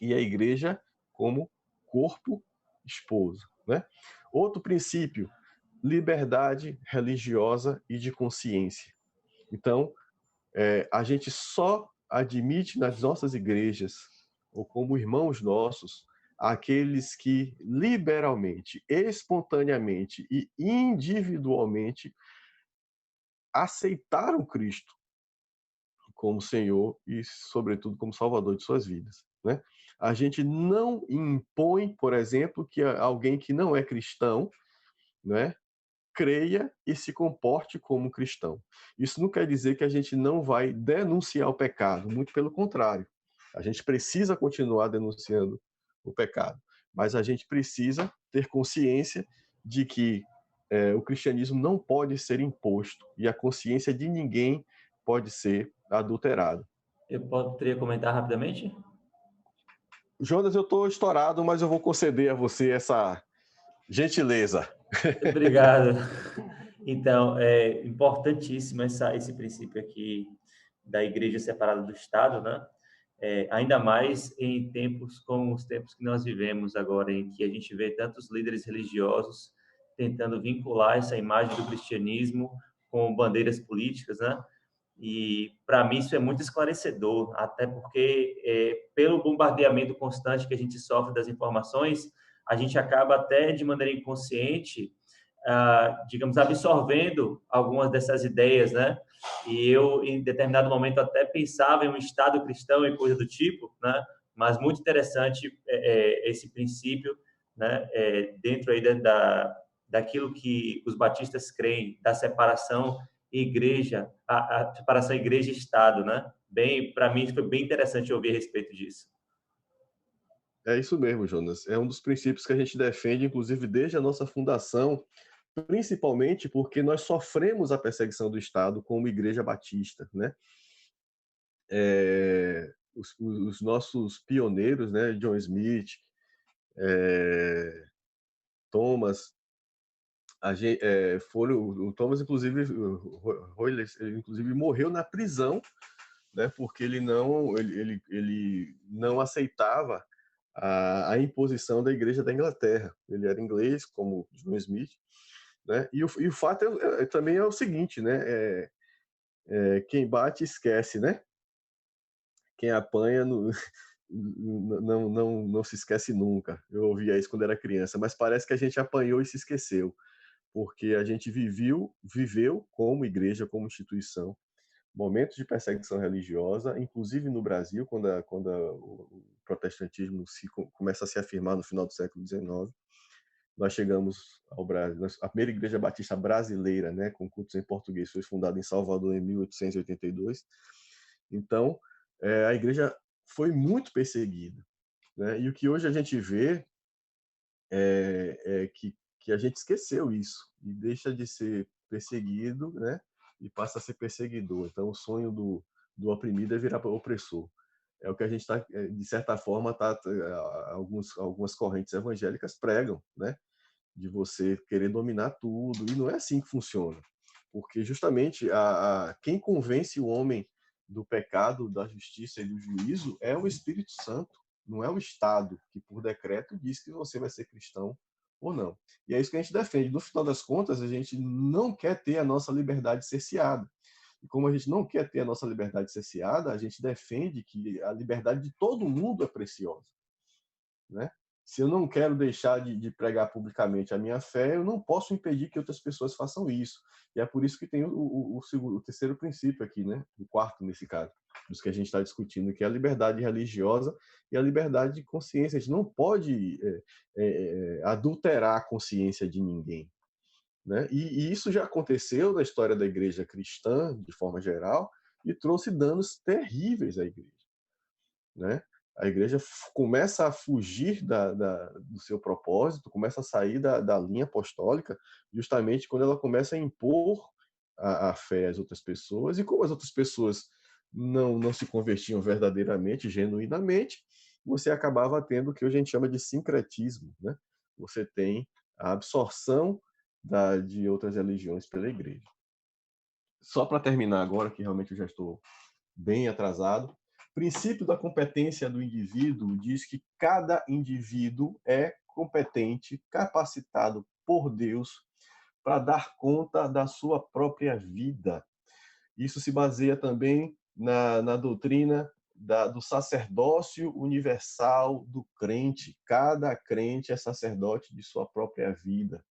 e a igreja como corpo, esposa, né? Outro princípio, liberdade religiosa e de consciência. Então, a gente só admite nas nossas igrejas, ou como irmãos nossos, aqueles que liberalmente, espontaneamente e individualmente aceitaram Cristo como Senhor e, sobretudo, como Salvador de suas vidas, né? A gente não impõe, por exemplo, que alguém que não é cristão, né, creia e se comporte como cristão. Isso não quer dizer que a gente não vai denunciar o pecado, muito pelo contrário. A gente precisa continuar denunciando o pecado, mas a gente precisa ter consciência de que o cristianismo não pode ser imposto e a consciência de ninguém pode ser adulterada. Eu poderia comentar rapidamente? Jonas, eu estou estourado, mas eu vou conceder a você essa gentileza. Obrigado. Então, é importantíssimo esse princípio aqui da igreja separada do Estado, né? Ainda mais em tempos como os tempos que nós vivemos agora, em que a gente vê tantos líderes religiosos tentando vincular essa imagem do cristianismo com bandeiras políticas, né? E, para mim, isso é muito esclarecedor, até porque, pelo bombardeamento constante que a gente sofre das informações, a gente acaba até, de maneira inconsciente, digamos, absorvendo algumas dessas ideias, né? E eu, em determinado momento, até pensava em um Estado cristão e coisa do tipo, né? Mas muito interessante esse princípio, né? Dentro aí daquilo que os batistas creem, da separação igreja, a separação igreja e Estado, né? Bem, para mim foi bem interessante ouvir a respeito disso. É isso mesmo, Jonas. É um dos princípios que a gente defende, inclusive desde a nossa fundação, principalmente porque nós sofremos a perseguição do Estado como Igreja Batista, né? Os nossos pioneiros, né, John Smith, Thomas, o Thomas, inclusive, ele, inclusive, morreu na prisão, né, porque ele não aceitava a imposição da Igreja da Inglaterra. Ele era inglês, como John Smith, né? E o fato também é o seguinte, né? Quem bate esquece, né? Quem apanha não se esquece nunca. Eu ouvia isso quando era criança, mas parece que a gente apanhou e se esqueceu, porque a gente viveu como igreja, como instituição, momentos de perseguição religiosa, inclusive no Brasil, quando o protestantismo começa a se afirmar no final do século XIX. Nós chegamos ao Brasil, a primeira igreja batista brasileira, né, com cultos em português, foi fundada em Salvador em 1882. Então, a igreja foi muito perseguida, né? E o que hoje a gente vê é que a gente esqueceu isso e deixa de ser perseguido, né? E passa a ser perseguidor. Então, o sonho do oprimido é virar opressor. É o que a gente está, de certa forma, algumas correntes evangélicas pregam, né? De você querer dominar tudo. E não é assim que funciona. Porque, justamente, quem convence o homem do pecado, da justiça e do juízo é o Espírito Santo. Não é o Estado que, por decreto, diz que você vai ser cristão ou não. E é isso que a gente defende. No final das contas, a gente não quer ter a nossa liberdade cerceada. E como a gente não quer ter a nossa liberdade cerceada, a gente defende que a liberdade de todo mundo é preciosa, né? Se eu não quero deixar de pregar publicamente a minha fé, eu não posso impedir que outras pessoas façam isso. E é por isso que tem o terceiro princípio aqui, né? O quarto, nesse caso, dos que a gente está discutindo, que é a liberdade religiosa e a liberdade de consciência. A gente não pode adulterar a consciência de ninguém, né? E isso já aconteceu na história da igreja cristã, de forma geral, e trouxe danos terríveis à igreja. né? A igreja começa a fugir do seu propósito, começa a sair da linha apostólica, justamente quando ela começa a impor a fé às outras pessoas, e como as outras pessoas não se convertiam verdadeiramente, genuinamente, você acabava tendo o que a gente chama de sincretismo, né? Você tem a absorção de outras religiões pela igreja. Só para terminar agora, que realmente eu já estou bem atrasado, o princípio da competência do indivíduo diz que cada indivíduo é competente, capacitado por Deus para dar conta da sua própria vida. Isso se baseia também na doutrina do sacerdócio universal do crente. Cada crente é sacerdote de sua própria vida.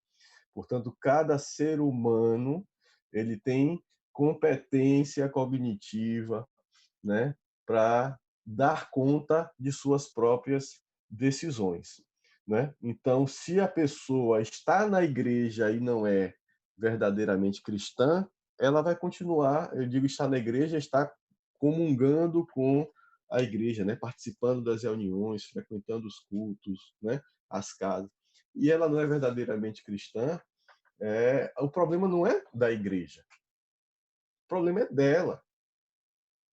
Portanto, cada ser humano ele tem competência cognitiva, né, para dar conta de suas próprias decisões, né? Então, se a pessoa está na igreja e não é verdadeiramente cristã, ela vai continuar, eu digo estar na igreja, está comungando com a igreja, né, participando das reuniões, frequentando os cultos, né, as casas. E ela não é verdadeiramente cristã, o problema não é da igreja. O problema é dela,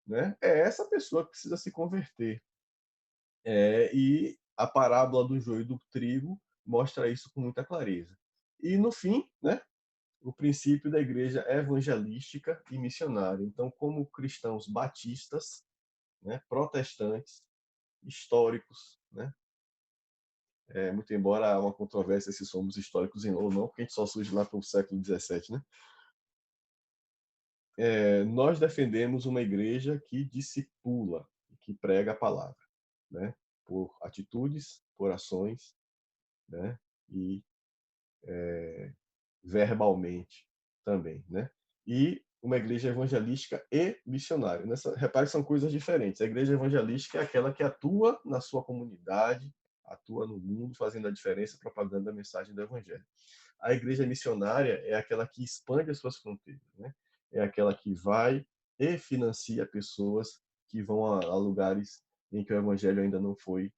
né? É essa pessoa que precisa se converter. E a parábola do joio e do trigo mostra isso com muita clareza. E, no fim, né, o princípio da igreja evangelística e missionária. Então, como cristãos batistas, né, protestantes, históricos, né, muito embora há uma controvérsia se somos históricos ou não, porque a gente só surge lá para o século XVII, né? Nós defendemos uma igreja que discipula, que prega a palavra, né? Por atitudes, por ações, né? E verbalmente também, né? E uma igreja evangelística e missionária. Repare que são coisas diferentes. A igreja evangelística é aquela que atua na sua comunidade, atua no mundo, fazendo a diferença, propagando a mensagem do evangelho. A igreja missionária é aquela que expande as suas fronteiras, né? É aquela que vai e financia pessoas que vão a lugares em que o evangelho ainda não foi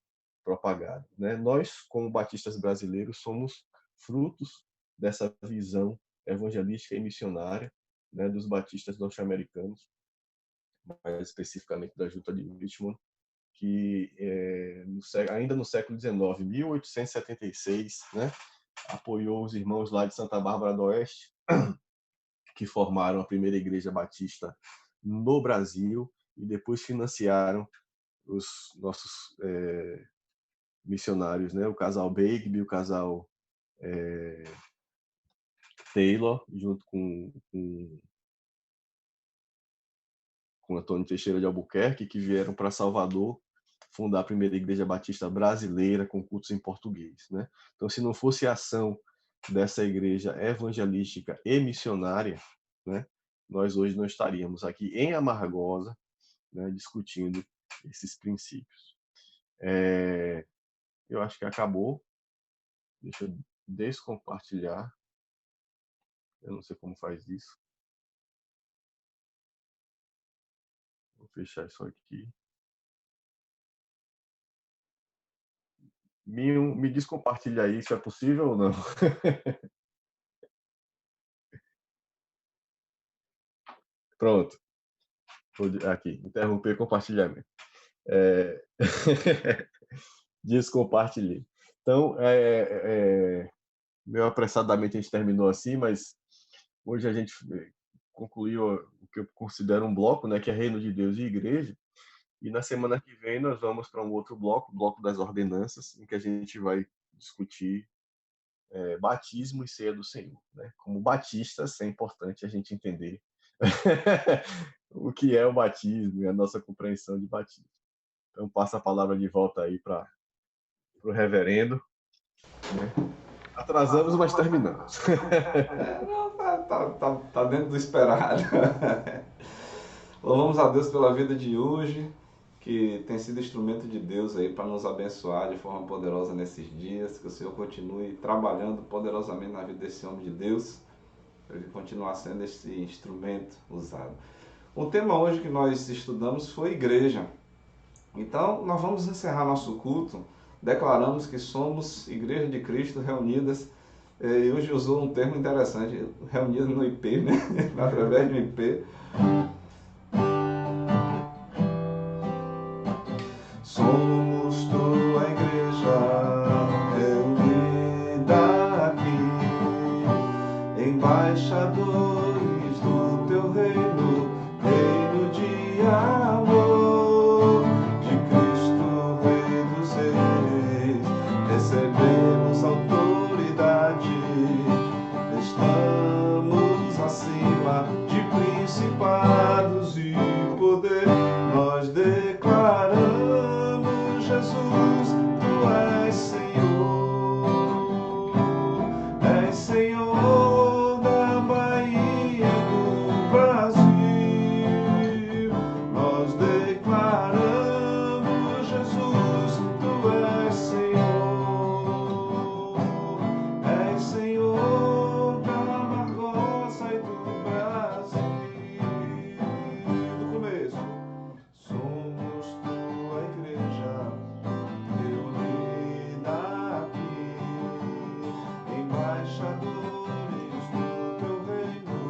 propagado, né? Nós, como batistas brasileiros, somos frutos dessa visão evangelística e missionária, né, dos batistas norte-americanos, mais especificamente da Junta de Richmond, que ainda no século XIX, 1876, né, apoiou os irmãos lá de Santa Bárbara do Oeste, que formaram a primeira igreja batista no Brasil e depois financiaram os nossos missionários, né, o casal Begbie, o casal Taylor, junto com Antônio Teixeira de Albuquerque, que vieram para Salvador fundar a primeira igreja batista brasileira com cultos em português, né? Então, se não fosse a ação dessa igreja evangelística e missionária, né, nós hoje não estaríamos aqui em Amargosa, né, discutindo esses princípios. Eu acho que acabou. Deixa eu descompartilhar. Eu não sei como faz isso. Vou fechar isso aqui. Me descompartilha aí se é possível ou não. Pronto. Aqui, interromper compartilhamento. Descompartilhei. Então, meio apressadamente a gente terminou assim, mas hoje a gente concluiu o que eu considero um bloco, né, que é Reino de Deus e Igreja. E na semana que vem nós vamos para um outro bloco, o bloco das ordenanças, em que a gente vai discutir batismo e ceia do Senhor, né? Como batistas, é importante a gente entender o que é o batismo e a nossa compreensão de batismo. Então, passo a palavra de volta aí para o reverendo. Né? Atrasamos, mas terminamos. Tá dentro do esperado. Louvamos a Deus pela vida de hoje, que tem sido instrumento de Deus aí para nos abençoar de forma poderosa nesses dias. Que o Senhor continue trabalhando poderosamente na vida desse homem de Deus, para ele continuar sendo esse instrumento usado. O tema hoje que nós estudamos foi igreja. Então, nós vamos encerrar nosso culto. Declaramos que somos Igreja de Cristo reunidas. E hoje usou um termo interessante, reunidas no IP, né? Através de um IP. Somos tua igreja reunida aqui, embaixadores do teu reino, reino de amor, de Cristo, Rei dos Reis, recebemos autoridade, estamos acima de principados e poder, nós declaramos Jesus, tu és Senhor da Bahia e do Brasil. Nós declaramos Jesus, tu és Senhor da Amargosa e do Brasil. Do começo, somos tua igreja reunida aqui, embaixadores do teu reino,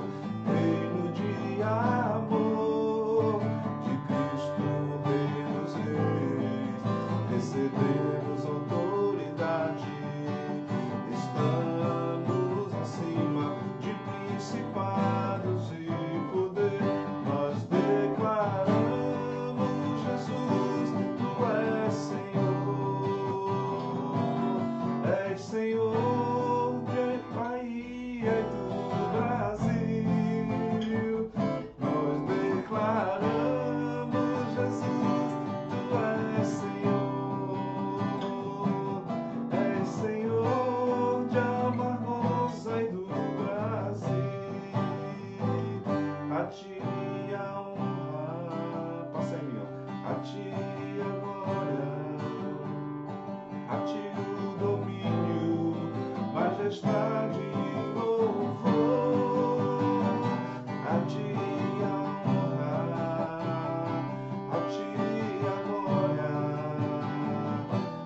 reino de amor, de Cristo, Rei dos Reis, recebemos autoridade, estamos acima de principados e poder, nós declaramos Jesus, tu és Senhor de Bahia e do Brasil. Nós declaramos Jesus, tu és Senhor de Amargosa e do Brasil. A ti a honra, passa em mim, a ti a glória, a ti o domínio, majestade e louvor, a ti a honra, a ti a glória,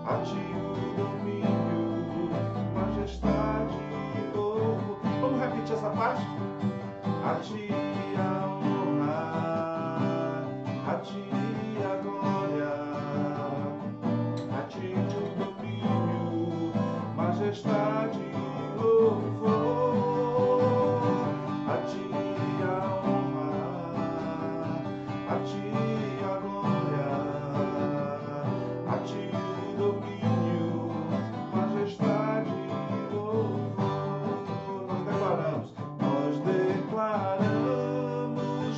a ti o domínio, majestade e louvor. Vamos repetir essa parte? A ti a honra, a ti a glória, a ti o domínio, majestade e louvor, a ti a honra, a ti a glória, a ti o domínio, majestade e louvor. Nós declaramos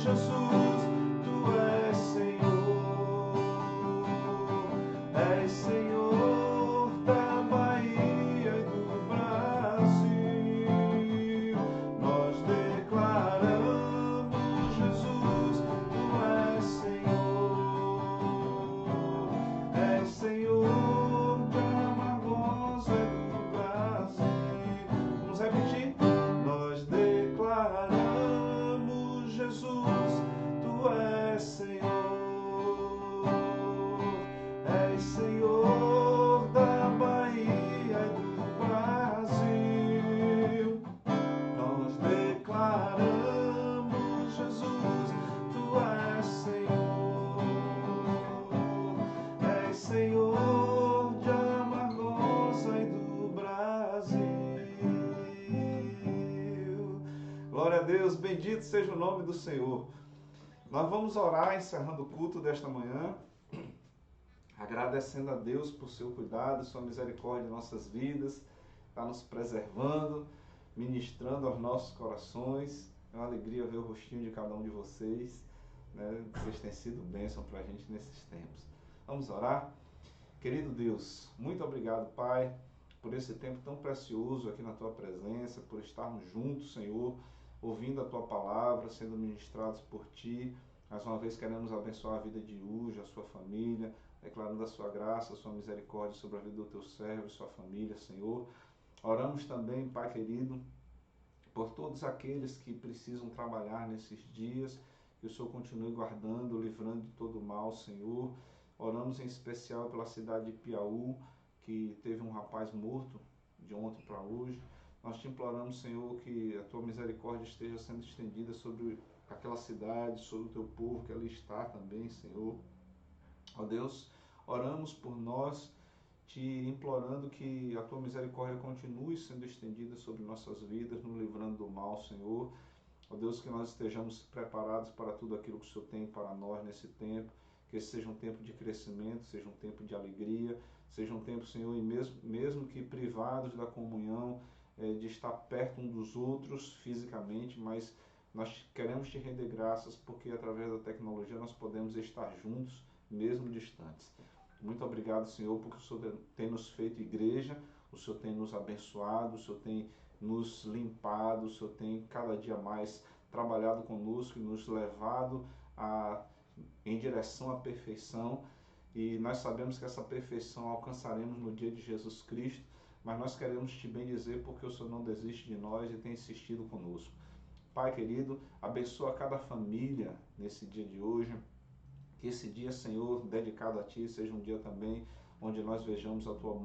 Jesus, tu és Senhor da Bahia e do Brasil. Nós declaramos Jesus, tu és Senhor da Amargosa e do Brasil. Vamos repetir? Nós declaramos Jesus, tu és Senhor da Bahia e do Brasil. Nós declaramos Jesus, tu és Senhor de Amargosa e do Brasil. Glória a Deus, bendito seja o nome do Senhor. Nós vamos orar encerrando o culto desta manhã, agradecendo a Deus por seu cuidado, sua misericórdia em nossas vidas, está nos preservando, ministrando aos nossos corações. É uma alegria ver o rostinho de cada um de vocês, né? Vocês têm sido bênção para a gente nesses tempos. Vamos orar? Querido Deus, muito obrigado, Pai, por esse tempo tão precioso aqui na Tua presença, por estarmos juntos, Senhor, ouvindo a Tua palavra, sendo ministrados por Ti. Mais uma vez queremos abençoar a vida de Uja, a sua família, declarando a Sua graça, a Sua misericórdia sobre a vida do Teu servo e sua família, Senhor. Oramos também, Pai querido, por todos aqueles que precisam trabalhar nesses dias, que o Senhor continue guardando, livrando de todo mal, Senhor. Oramos em especial pela cidade de Piauí, que teve um rapaz morto de ontem para hoje. Nós te imploramos, Senhor, que a tua misericórdia esteja sendo estendida sobre aquela cidade, sobre o teu povo que ali está também, Senhor. Ó Deus, oramos por nós, te implorando que a tua misericórdia continue sendo estendida sobre nossas vidas, nos livrando do mal, Senhor. Ó Deus, que nós estejamos preparados para tudo aquilo que o Senhor tem para nós nesse tempo, que esse seja um tempo de crescimento, seja um tempo de alegria, seja um tempo, Senhor, e mesmo que privados da comunhão, de estar perto um dos outros fisicamente, mas nós queremos te render graças porque através da tecnologia nós podemos estar juntos, mesmo distantes. Muito obrigado, Senhor, porque o Senhor tem nos feito igreja, o Senhor tem nos abençoado, o Senhor tem nos limpado, o Senhor tem cada dia mais trabalhado conosco e nos levado em direção à perfeição. E nós sabemos que essa perfeição alcançaremos no dia de Jesus Cristo, mas nós queremos te bendizer porque o Senhor não desiste de nós e tem insistido conosco. Pai querido, abençoa cada família nesse dia de hoje. Que esse dia, Senhor, dedicado a Ti, seja um dia também onde nós vejamos a Tua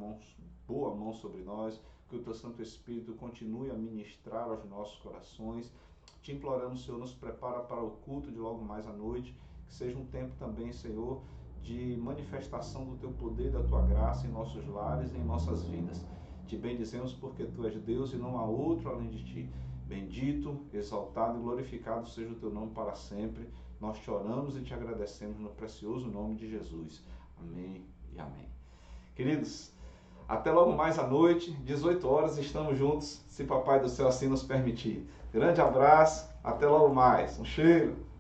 boa mão sobre nós, que o Teu Santo Espírito continue a ministrar aos nossos corações. Te imploramos, Senhor, nos prepara para o culto de logo mais à noite, que seja um tempo também, Senhor, de manifestação do Teu poder e da Tua graça em nossos lares e em nossas vidas. Te bendizemos porque Tu és Deus e não há outro além de Ti. Bendito, exaltado e glorificado seja o Teu nome para sempre. Nós te oramos e te agradecemos no precioso nome de Jesus. Amém e amém. Queridos, até logo mais à noite, 18 horas, estamos juntos, se Papai do Céu assim nos permitir. Grande abraço, até logo mais. Um cheiro.